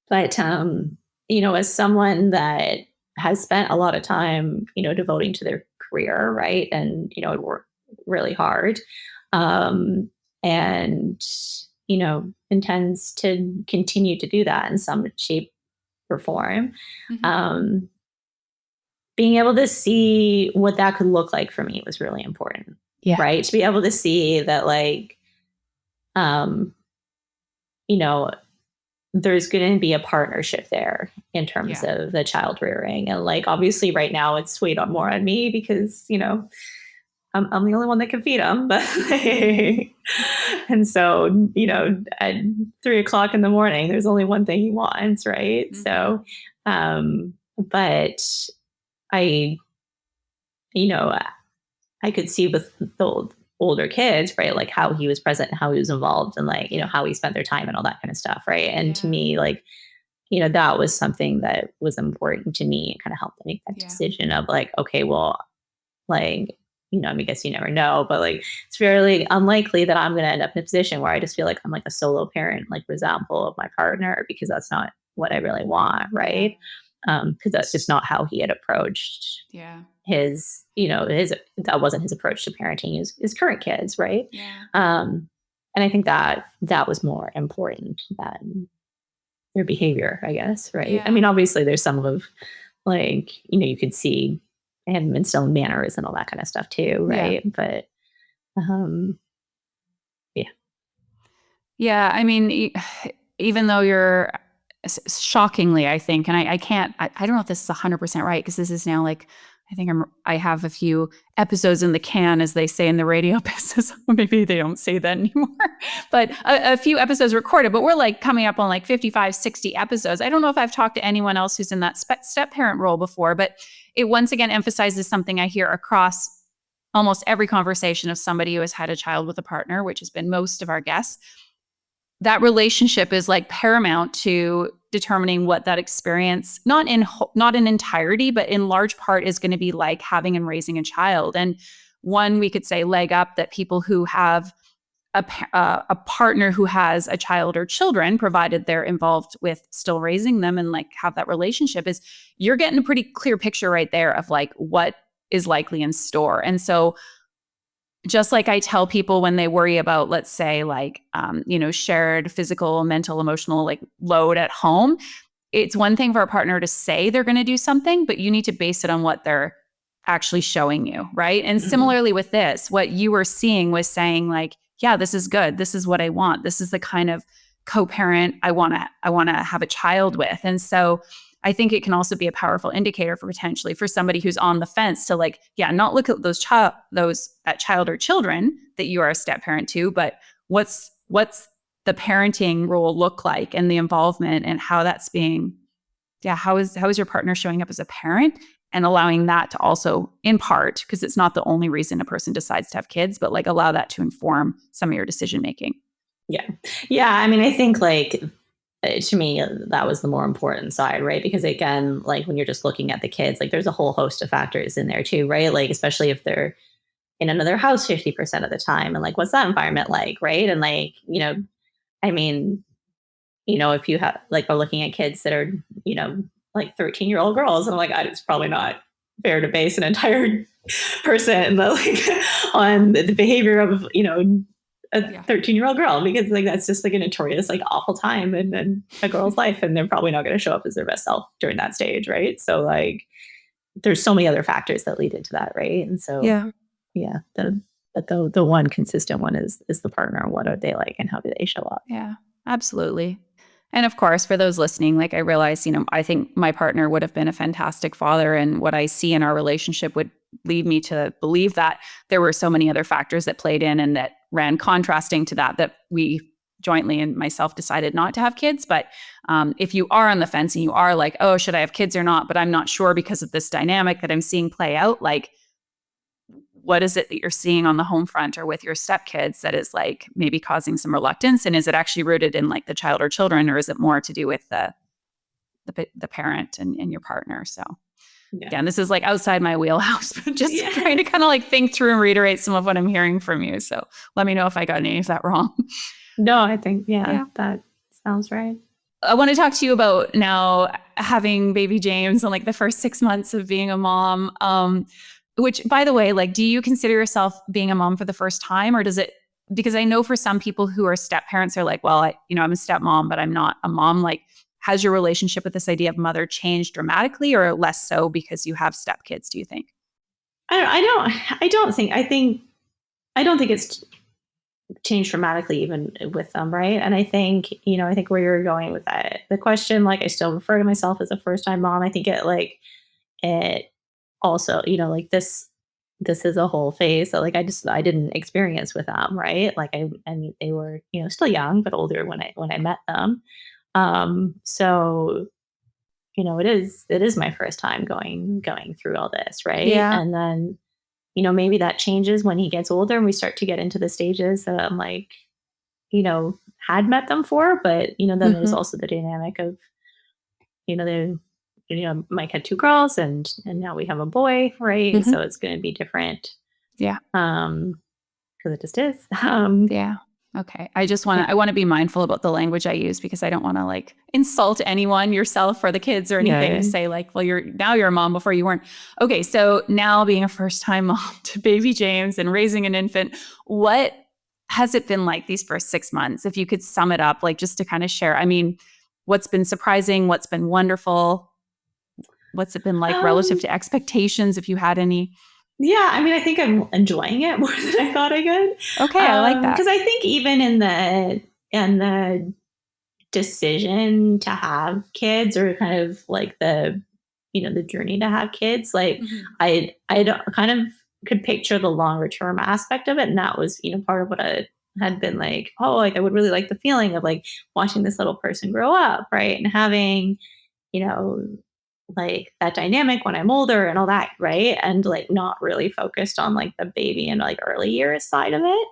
but as someone that has spent a lot of time, devoting to their career, right? And, work really hard. Um, and, intends to continue to do that in some shape or form. Mm-hmm. Um, being able to see what that could look like for me was really important, Yeah. right? To be able to see that, like, um, you know, there's going to be a partnership there in terms Yeah. of the child rearing. And like, obviously right now it's weighed on more on me because, I'm the only one that can feed him, but and so, at 3 o'clock in the morning, there's only one thing he wants, right? Mm-hmm. But I, you know, I could see with the older kids, right? Like how he was present, how he was involved, and like, how he spent their time and all that kind of stuff, right? And to Yeah. me, like, that was something that was important to me and kind of helped me make that Yeah. decision of like, okay, well, like, I mean, I guess you never know, but like, it's fairly unlikely that I'm going to end up in a position where I just feel like I'm like a solo parent, like resentful of my partner, because that's not what I really want, Yeah. right? Because that's just not how he had approached Yeah. his that wasn't his approach to parenting his current kids, right? Yeah. And I think that was more important than their behavior, I guess, right? I Yeah. mean, obviously, there's some of like, you could see him instill manners and all that kind of stuff too, Yeah. right? But um, yeah, Yeah. I mean, even though you're shockingly, I think, and I can't, I don't know if this is 100% right, because this is now like, I have a few episodes in the can, as they say in the radio business. Maybe they don't say that anymore, but a few episodes recorded, but we're like coming up on like 55, 60 episodes. I don't know if I've talked to anyone else who's in that step parent role before, but it once again emphasizes something I hear across almost every conversation of somebody who has had a child with a partner, which has been most of our guests. That relationship is like paramount to determining what that experience, not in entirety, but in large part, is going to be like having and raising a child. And one, we could say, leg up that people who have a partner who has a child or children, provided they're involved with still raising them and like have that relationship, is you're getting a pretty clear picture right there of like what is likely in store. And so just like I tell people when they worry about, let's say, like, shared physical, mental, emotional, like load at home, it's one thing for a partner to say they're going to do something, but you need to base it on what they're actually showing you. Right. And mhm, similarly with this, what you were seeing was saying like, yeah, this is good. This is what I want. This is the kind of co-parent I want to have a child with. And so I think it can also be a powerful indicator for potentially for somebody who's on the fence to like, yeah, not look at that child or children that you are a step parent to, but what's the parenting role look like and the involvement and how that's being, yeah, how is your partner showing up as a parent and allowing that to also, in part, because it's not the only reason a person decides to have kids, but like allow that to inform some of your decision making. yeah, yeah. I mean, I think like to me, that was the more important side, right? Because again, like when you're just looking at the kids, like there's a whole host of factors in there too, right? Like especially if they're in another house 50% of the time, and like what's that environment like, right? And like, I mean, if you have like are looking at kids that are, like 13-year-old girls, and I'm like, it's probably not fair to base an entire person like on the behavior of, a Yeah. 13-year-old girl, because like that's just like a notorious like awful time in a girl's life, and they're probably not going to show up as their best self during that stage, right? So like there's so many other factors that lead into that, right? And so Yeah. yeah, the one consistent one is the partner. What are they like, and how do they show up? Yeah, absolutely. And of course, for those listening, like I realize, I think my partner would have been a fantastic father. And what I see in our relationship would lead me to believe that there were so many other factors that played in and that ran contrasting to that we jointly and myself decided not to have kids. But if you are on the fence and you are like, oh, should I have kids or not? But I'm not sure because of this dynamic that I'm seeing play out, like, what is it that you're seeing on the home front or with your stepkids that is like maybe causing some reluctance? And is it actually rooted in like the child or children, or is it more to do with the parent and your partner? So Yeah. again, this is like outside my wheelhouse, but just Yeah. trying to kind of like think through and reiterate some of what I'm hearing from you. So let me know if I got any of that wrong. No, I think, yeah, Yeah. that sounds right. I want to talk to you about now having baby James and like the first 6 months of being a mom. Which, by the way, like, do you consider yourself being a mom for the first time, or does it? Because I know for some people who are step parents are like, well, I'm a stepmom, but I'm not a mom. Like, has your relationship with this idea of mother changed dramatically, or less so because you have stepkids? Do you think? I don't think it's changed dramatically even with them, right? And I think where you're going with that, the question, like I still refer to myself as a first time mom. I think it also, like this. this is a whole phase that like I didn't experience with them, right? Like and they were, still young but older when I met them. So, it is my first time going through all this, right? Yeah. And then, maybe that changes when he gets older and we start to get into the stages that I'm like, had met them for, but then there's Mhm. also the dynamic of, they Mike had two girls and now we have a boy, right? Mhm. So it's going to be different. Yeah. Um, because it just is. Yeah. Okay. I Yeah. want to be mindful about the language I use because I don't want to like insult anyone, yourself or the kids or anything to Yeah. say like, well, you're a mom before you weren't. Okay. So now being a first time mom to baby James and raising an infant, what has it been like these first 6 months? If you could sum it up, like just to kind of share, I mean, what's been surprising? What's been wonderful? What's it been like relative Um, to expectations? If you had any? yeah, I mean, I think I'm enjoying it more than I thought I could. Okay. I like that. Because I think even in the decision to have kids or kind of like the journey to have kids, like Mhm. I don't, kind of could picture the longer term aspect of it. And that was, part of what I had been like, oh, like I would really like the feeling of like watching this little person grow up, right? And having, you know, like that dynamic when I'm older and all that, right? And like not really focused on like the baby and like early years side of it.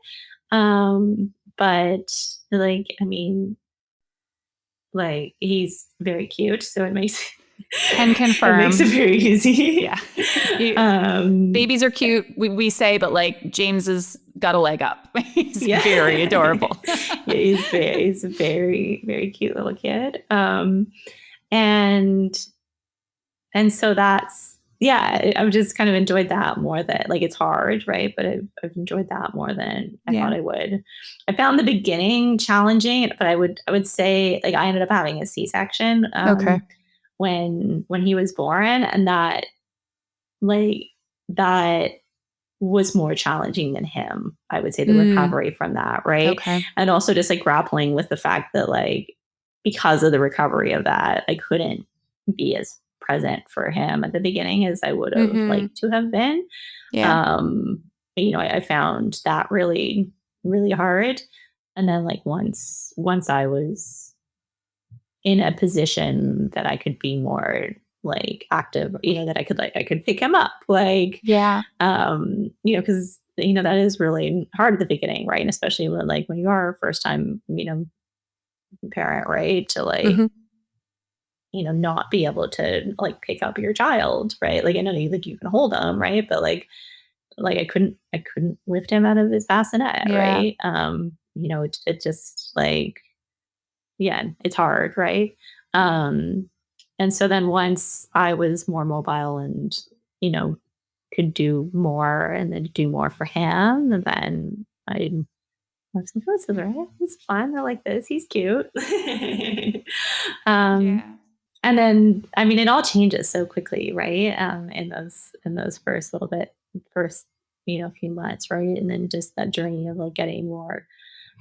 But like, I mean, like he's very cute, so it makes Can it makes it confirm. very easy. Yeah. You, um, babies are cute, we say, but like James has got a leg up. He's yeah, very adorable. yeah, he's a very very cute little kid. And so that's yeah, I've just kind of enjoyed that more that like it's hard, right? But I've enjoyed that more than I thought Yeah. I would. I found the beginning challenging, but I would say like I ended up having a C-section Okay. when he was born, and like that was more challenging than him. I would say the Mm, recovery from that, right? okay. And also just like grappling with the fact that like because of the recovery of that, I couldn't be as present for him at the beginning as I would have Hmm. liked to have been. Yeah. Um, I found that really, really hard. And then like once I was in a position that I could be more like active, that I could pick him up, like, Yeah. because that is really hard at the beginning, right? And especially when you are a first time, parent, right? To like, Hmm. not be able to like pick up your child, right? Like I know you think you can hold him, right? But like I couldn't lift him out of his bassinet, Yeah. right? It just like yeah, it's hard, right? Um, and so then once I was more mobile and, you know, could do more and then do more for him, and then I was like, this is right. It's fun. I like this. He's cute. um, Yeah. and then I mean it all changes so quickly, right? In those first, few months, right? And then just that journey of like getting more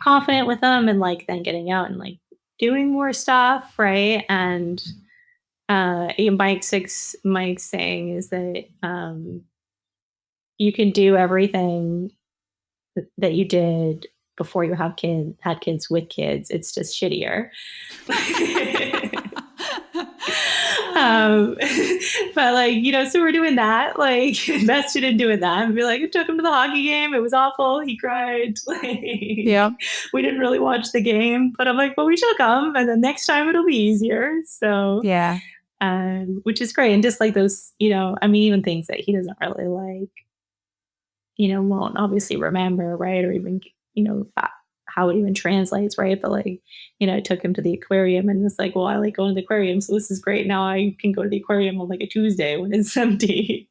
confident with them and like then getting out and like doing more stuff, right? And Mike's saying is that you can do everything that you did before you had kids with kids. It's just shittier. um, but like, so we're doing that, like invested in doing that. And be like, I took him to the hockey game. It was awful. He cried. Like, Yeah. we didn't really watch the game, but I'm like, well, we took him, and then next time it'll be easier. So, Yeah. which is great. And just like those, I mean, even things that he doesn't really like, won't obviously remember, right? Or even, how it even translates, right? But like, I took him to the aquarium and it's like, well, I like going to the aquarium. So this is great. Now I can go to the aquarium on like a Tuesday when it's empty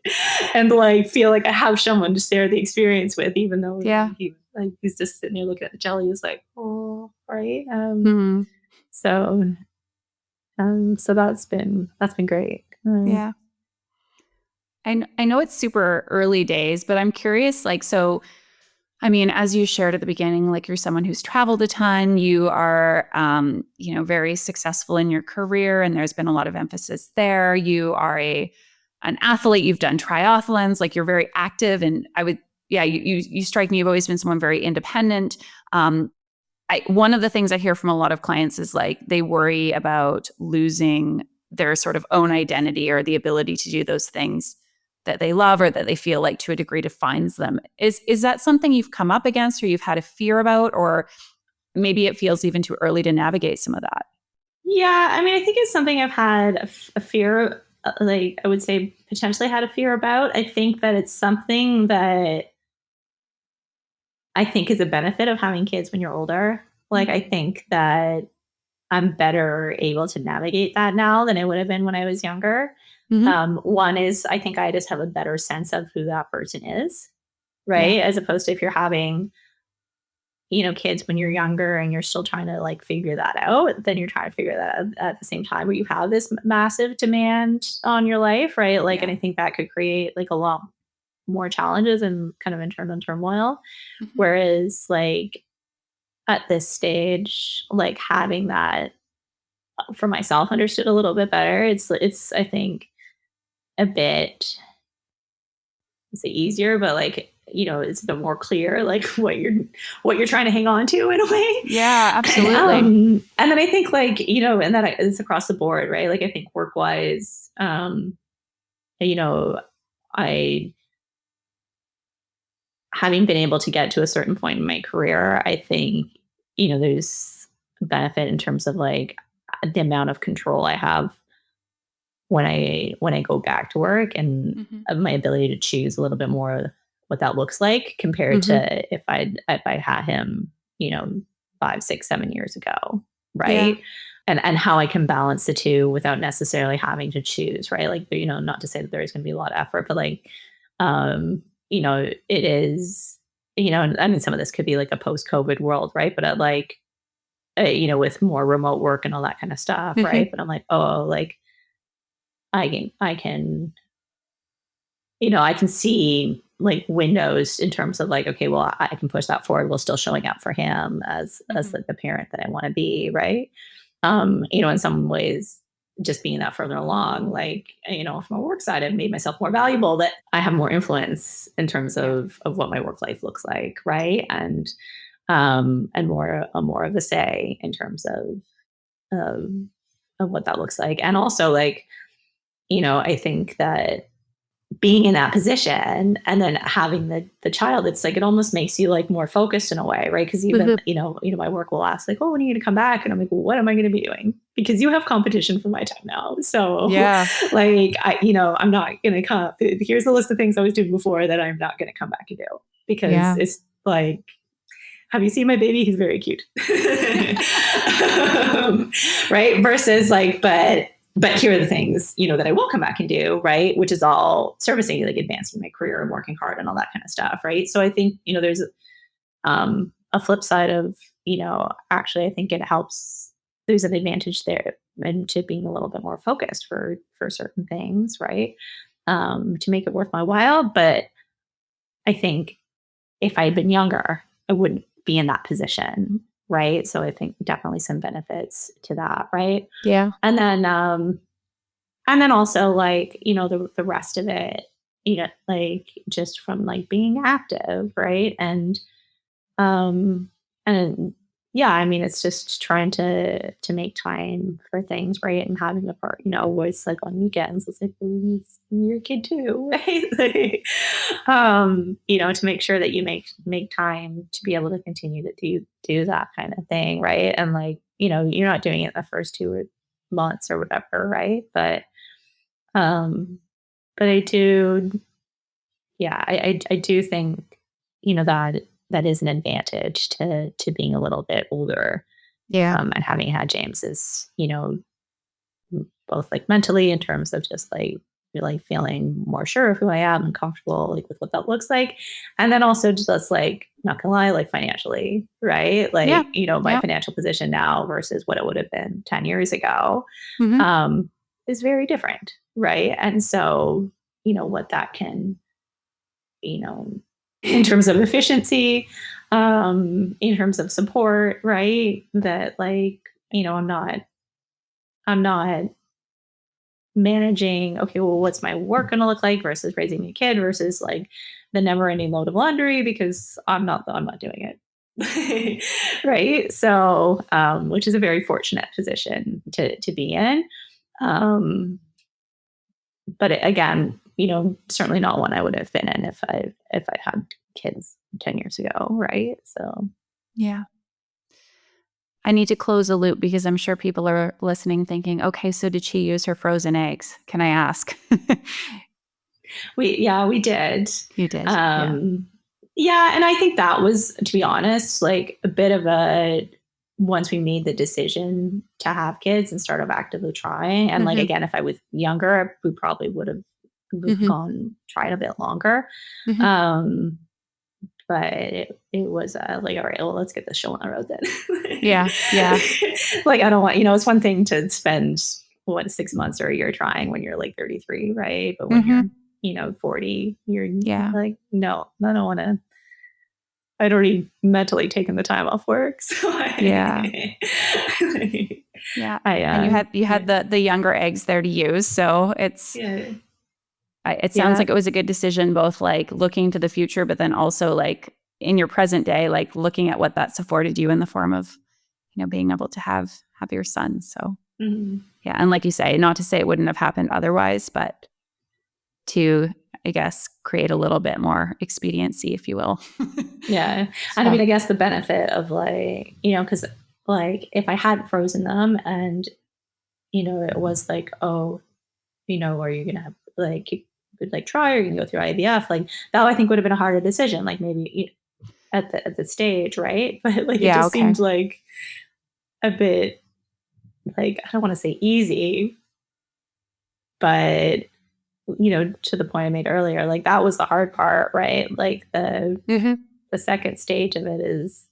and like feel like I have someone to share the experience with, even though Yeah. he's just sitting there looking at the jelly. He's like, oh, right. Hmm. So, so that's been great. Yeah. I know it's super early days, but I'm curious, like, so I mean, as you shared at the beginning, like you're someone who's traveled a ton, you are, very successful in your career, and there's been a lot of emphasis there. You are an athlete, you've done triathlons, like you're very active. And you strike me, you've always been someone very independent. One of the things I hear from a lot of clients is like they worry about losing their sort of own identity or the ability to do those things that they love or that they feel like to a degree defines them. Is that something you've come up against or you've had a fear about, or maybe it feels even too early to navigate some of that? Yeah, I mean, I think it's something I've had a fear, like I would say potentially had a fear about. I think that it's something that I think is a benefit of having kids when you're older. Like, I think that I'm better able to navigate that now than I would have been when I was younger. Mm-hmm. One is I think I just have a better sense of who that person is, Yeah. right? As opposed to if you're having, kids when you're younger and you're still trying to like figure that out, then you're trying to figure that out at the same time where you have this massive demand on your life, right? Like, and Yeah. I think that could create like a lot more challenges and kind of internal turmoil. Mm-hmm. Whereas, like, at this stage, like having that for myself understood a little bit better, it's I think a bit say easier, but like, it's a bit more clear like what you're trying to hang on to in a way. Yeah, absolutely. And then I think like, and that it's across the board, right? Like I think work wise, you know, I having been able to get to a certain point in my career, I think, there's a benefit in terms of like the amount of control I have when I go back to work and Mm-hmm. my ability to choose a little bit more what that looks like compared Mm-hmm. to if I had him, 5, 6, 7 years ago, Yeah. right? And how I can balance the two without necessarily having to choose, right? Like, not to say that there's going to be a lot of effort, but like, it is, and I mean, some of this could be like a post-COVID world, right? But like, with more remote work and all that kind of stuff, Mm-hmm. right? But I'm like, oh, like I can, I can see like windows in terms of like, okay, well, I can push that forward while still showing up for him as Mm-hmm. like the parent that I want to be, right? In some ways, just being that further along, like, from a work side, I've made myself more valuable that I have more influence in terms Yeah. of what my work life looks like, right? And more of a say in terms of of what that looks like. And also like, I think that being in that position and then having the child, it's like it almost makes you like more focused in a way, right? Because even Mm-hmm. my work will ask like, oh, when are you going to come back? And I'm like, well, what am I going to be doing? Because you have competition for my time now. So Yeah. like I'm not going to come. Here's a list of things I was doing before that I'm not going to come back and do because Yeah. it's like, have you seen my baby? He's very cute. Right. Versus like, but here are the things, that I will come back and do, right? Which is all servicing, like advancing my career and working hard and all that kind of stuff. Right. So I think, there's a flip side of, actually I think it helps. There's an advantage there into being a little bit more focused for certain things, right? To make it worth my while. But I think if I had been younger, I wouldn't be in that position, right? So I think definitely some benefits to that, right? Yeah. And then also like, the rest of it, like just from like being active, right? Um and yeah, I mean it's just trying to make time for things, right? And having a part, was like on weekends. It's like, well, you're a kid too, right? Like, to make sure that you make time to be able to continue to do that kind of thing, right? And like, you're not doing it the first 2 months or whatever, right? Um, but I do, yeah, I do think, that is an advantage to being a little bit older, Yeah. and having had James is, both like mentally in terms of just like really feeling more sure of who I am and comfortable like with what that looks like. And then also just like not gonna lie, like financially, right? Yeah. Like, my Yeah. financial position now versus what it would have been 10 years ago, Mm-hmm. um, is very different. Right. And so, what that can, you know, in terms of efficiency, in terms of support, right? That like, I'm not managing, okay, well, what's my work going to look like versus raising a kid versus like the never ending load of laundry because I'm not doing it. Right. So, which is a very fortunate position to be in. Um, but again, certainly not one I would have been in if I had kids 10 years ago. Right. So, Yeah. I need to close a loop because I'm sure people are listening thinking, okay, so did she use her frozen eggs? Can I ask? we did. You did. Yeah. Um, yeah. And I think that was, to be honest, like a bit of once we made the decision to have kids and started actively trying. And like, Mm-hmm. again, if I was younger, we probably would have Mm-hmm. tried a bit longer. Mm-hmm. Um, but it was like, all right, well, let's get the show on the road then. Yeah. Yeah. Like, I don't want, it's one thing to spend 6 months or a year trying when you're like 33, right? But when Mm-hmm. you're 40, you're Yeah. like, no, I don't want to. I'd already mentally taken the time off work. So Yeah. Yeah. And you had the younger eggs there to use. So it's, yeah. it sounds like it was a good decision, both like looking to the future, but then also like in your present day, like looking at what that's afforded you in the form of, being able to have your son. So yeah. And like you say, not to say it wouldn't have happened otherwise, but to, I guess, create a little bit more expediency, if you will. Yeah. So, And I mean, I guess the benefit of like, because like if I hadn't frozen them and, it was like, oh, are you going to have like, you could like try or you can go through IVF? Like that I think would have been a harder decision, like maybe at the stage, right? But like it yeah, just okay. seemed like a bit like, I don't want to say easy, but to the point I made earlier, like that was the hard part, right? Like the second stage of it is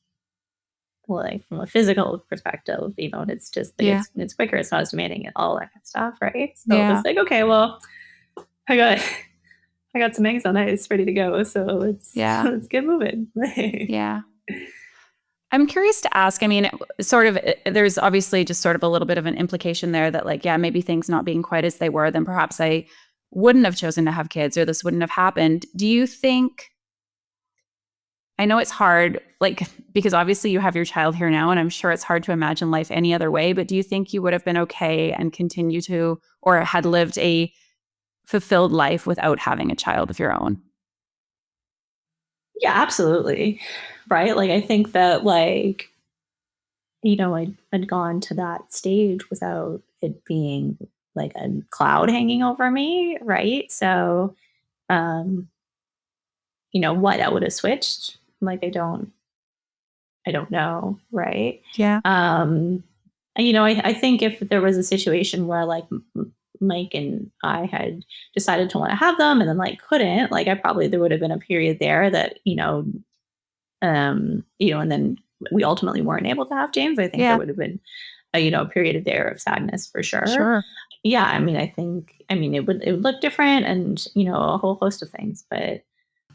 like from a physical perspective, it's just like it's quicker, it's not as demanding and all that kind of stuff, right? So it's like, okay, well, I got some eggs on ice ready to go, so let's get moving. Yeah. I'm curious to ask, I mean, sort of, there's obviously just sort of a little bit of an implication there that like, yeah, maybe things not being quite as they were, then perhaps I wouldn't have chosen to have kids or this wouldn't have happened. Do you think, I know it's hard, like, because obviously you have your child here now, and I'm sure it's hard to imagine life any other way, but do you think you would have been okay and continue to, or had lived a fulfilled life without having a child of your own? Yeah, absolutely. Right? Like I think that like I'd gone to that stage without it being like a cloud hanging over me, right? So, um, what I would have switched, like I don't know, right? Yeah. I think if there was a situation where like Mike and I had decided to want to have them and then like couldn't, like there would have been a period there that, and then we ultimately weren't able to have James. I think there would have been a period there of sadness for sure. Sure. Yeah. I mean, it would look different and, a whole host of things, but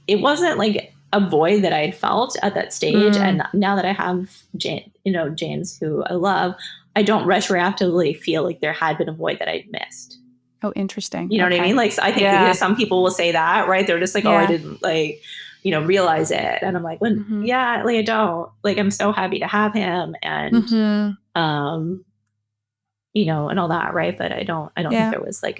it wasn't like a void that I had felt at that stage. And now that I have James, who I love, I don't retroactively feel like there had been a void that I'd missed. Oh, interesting. You know what I mean? Like, so I think some people will say that, right? They're just like, oh, I didn't like, realize it. And I'm like, well, yeah, like I don't, like, I'm so happy to have him and, and all that. Right. But I don't think there was like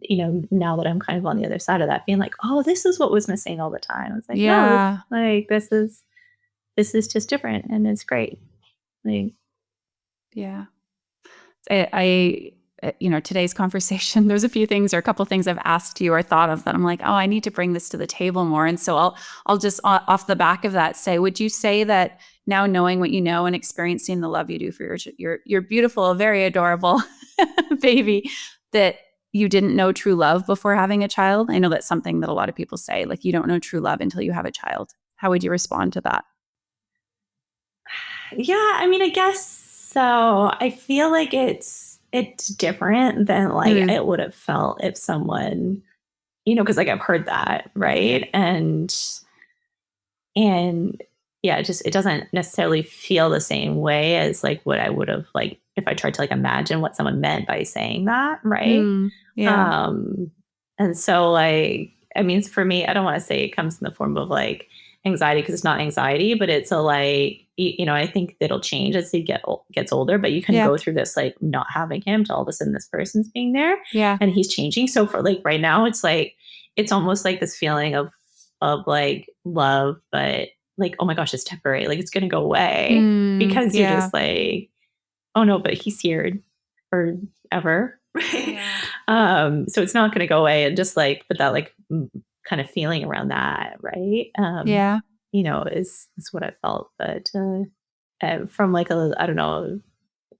now that I'm kind of on the other side of that, being like, oh, this is what was missing all the time. I was like, no, this is just different and it's great. Like, yeah. I today's conversation, there's a few things or a couple things I've asked you or thought of that I'm like, oh, I need to bring this to the table more. And so I'll just off the back of that say, would you say that now knowing what you know and experiencing the love you do for your beautiful, very adorable baby, that you didn't know true love before having a child? I know that's something that a lot of people say, like you don't know true love until you have a child. How would you respond to that? Yeah, I mean, I guess so. I feel like it's different than like it would have felt if someone, because like I've heard that, right? And yeah, it doesn't necessarily feel the same way as like what I would have like if I tried to like imagine what someone meant by saying that, right? Yeah. Um, and so like, I mean, for me, I don't want to say it comes in the form of like anxiety because it's not anxiety, but it's a like, I think it'll change as he gets older, but you can Yeah. go through this like not having him to all of a sudden this person's being there Yeah. and he's changing. So for like right now, it's like, it's almost like this feeling of like love, but like, oh my gosh, it's temporary. Like it's going to go away because you're Yeah. just like, oh no, but he's here forever. Right. Yeah. So it's not going to go away and just like, but that like kind of feeling around that. Right. Yeah. Is what I felt, but, from like I don't know,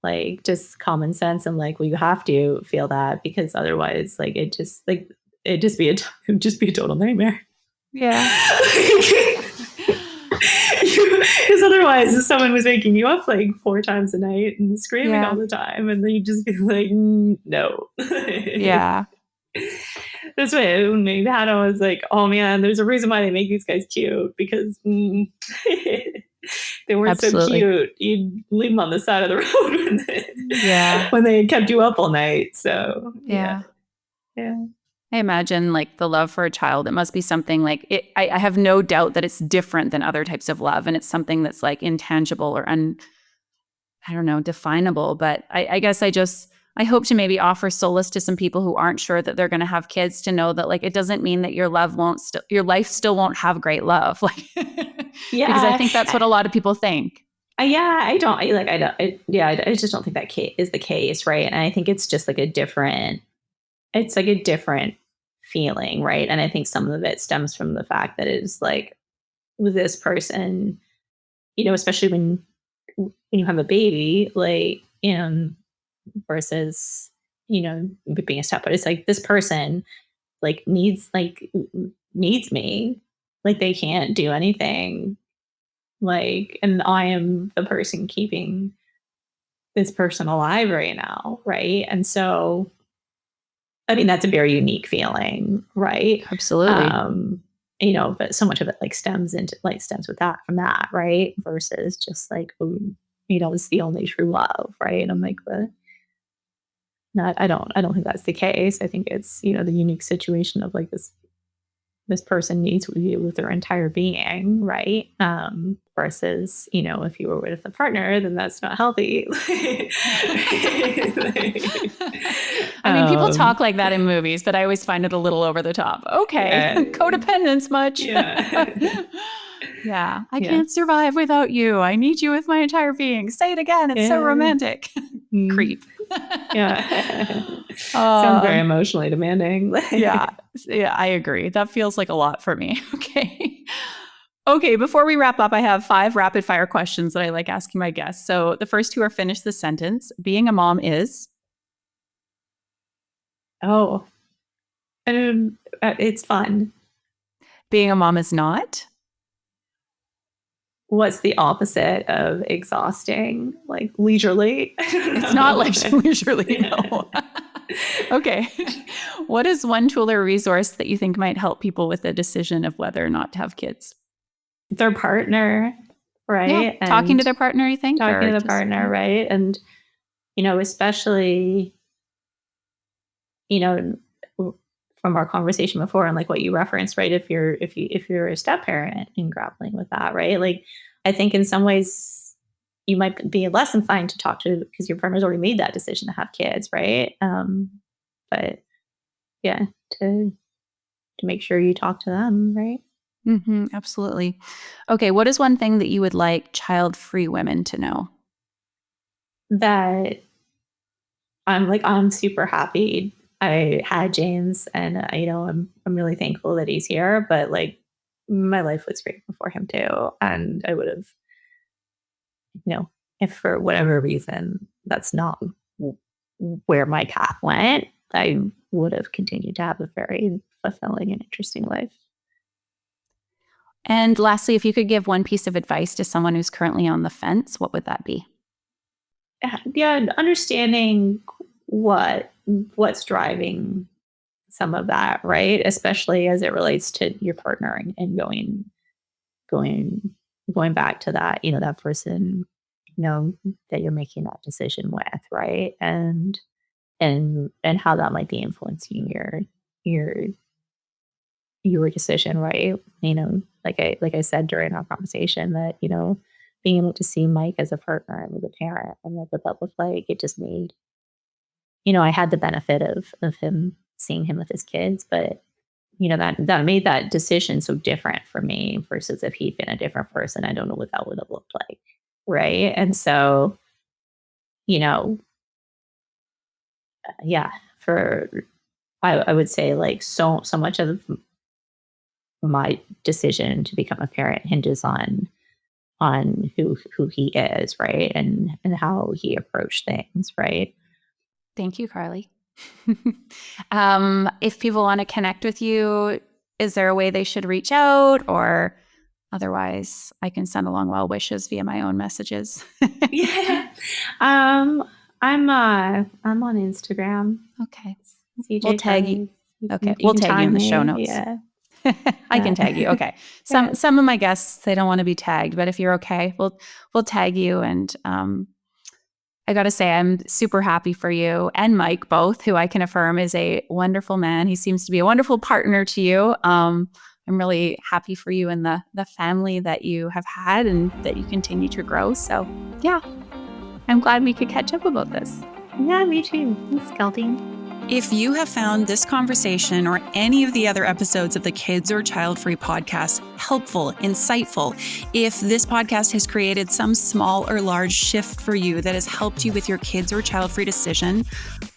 like just common sense. I'm like, well, you have to feel that because otherwise like, it'd just be a total nightmare. Yeah. Because otherwise, if someone was waking you up like 4 times a night and screaming all Yeah. the time, and then you just be like, no. Yeah. That's why when my dad was like, oh man, there's a reason why they make these guys cute because they weren't so Absolutely. cute. You'd leave them on the side of the road Yeah. when they kept you up all night. So Yeah. yeah. I imagine like the love for a child, it must be something like it. I have no doubt that it's different than other types of love. And it's something that's like intangible or I don't know, definable. But I guess I hope to maybe offer solace to some people who aren't sure that they're going to have kids to know that like, it doesn't mean that your life still won't have great love. Like, because I Yeah. think that's what a lot of people think. Yeah, I just don't think that is the case, right? And I think it's just like it's like a different feeling, right? And I think some of it stems from the fact that it's like with this person, especially when you have a baby, like, versus, being a stepmother, it's like this person needs me, like they can't do anything, like, and I am the person keeping this person alive right now, right? And so, I mean, that's a very unique feeling, right? Absolutely. Um, but so much of it like stems with that from that, right? Versus just like, oh, it's the only true love, right? And I'm like, but not, I don't think that's the case. I think it's, the unique situation of like this person needs you with their entire being, right? Versus, if you were with a partner, then that's not healthy. I mean, people talk like that in movies, but I always find it a little over the top. Okay, Yeah. codependence much. Yeah. Yeah, I Yeah. can't survive without you. I need you with my entire being. Say it again. It's so Yeah. romantic. Creep. Yeah. Sounds very emotionally demanding. Yeah, I agree. That feels like a lot for me. Okay. Okay, before we wrap up, I have 5 rapid fire questions that I like asking my guests. So the first 2 are finish the sentence. Being a mom is? Oh, it's fun. Being a mom is not? What's the opposite of exhausting? Like leisurely? It's not like leisurely, no. Okay. What is one tool or resource that you think might help people with the decision of whether or not to have kids? Their partner, right? Yeah, talking And to their partner, you think? talking Or to the just, partner, right? And, especially, you know, from our conversation before and like what you referenced, right? If you're a step parent and grappling with that, right? Like I think in some ways you might be less inclined to talk to because your partner's already made that decision to have kids, right? But yeah, to make sure you talk to them, right? absolutely. Okay, what is one thing that you would like child-free women to know? That I'm super happy I had James, and I'm really thankful that he's here. But like, my life was great before him too, and I would have, if for whatever reason that's not w- where my path went, I would have continued to have a very fulfilling and interesting life. And lastly, if you could give one piece of advice to someone who's currently on the fence, what would that be? Yeah, understanding what's driving some of that, right? Especially as it relates to your partner and going going back to that, that person that you're making that decision with, right? And how that might be influencing your your decision, right? Like I said during our conversation that, being able to see Mike as a partner and as a parent and what that looked like, it just made, I had the benefit of him seeing him with his kids, but that made that decision so different for me versus if he'd been a different person, I don't know what that would have looked like. Right. And so, you know, yeah, for I would say like so much of my decision to become a parent hinges on who he is, right? And how he approached things, right? Thank you, Carly. If people want to connect with you, is there a way they should reach out, or otherwise I can send along well wishes via my own messages? Yeah. I'm on Instagram. Okay. CJ We'll tag you. Carly. Okay. You We'll can tag you in the show me. notes. Yeah. I can tag you. Okay. Yeah. Some of my guests, they don't want to be tagged, but if you're okay, we'll tag you. And I got to say, I'm super happy for you and Mike both, who I can affirm is a wonderful man. He seems to be a wonderful partner to you. I'm really happy for you and the family that you have had and that you continue to grow. So yeah, I'm glad we could catch up about this. Yeah, me too. Thanks, Keltie. If you have found this conversation or any of the other episodes of the Kids or Childfree podcast helpful, insightful, if this podcast has created some small or large shift for you that has helped you with your kids or child-free decision,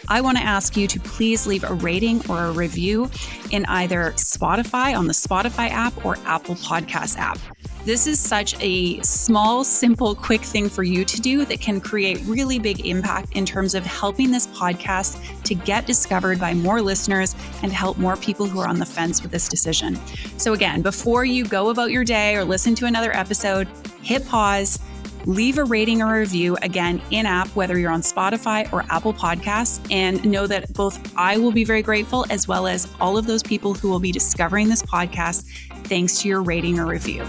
I want to ask you to please leave a rating or a review in either Spotify on the Spotify app or Apple Podcast app. This is such a small, simple, quick thing for you to do that can create really big impact in terms of helping this podcast to get discovered by more listeners and help more people who are on the fence with this decision. So again, before you go about your day or listen to another episode, hit pause, leave a rating or a review, again, in-app, whether you're on Spotify or Apple Podcasts, and know that both I will be very grateful as well as all of those people who will be discovering this podcast thanks to your rating or review.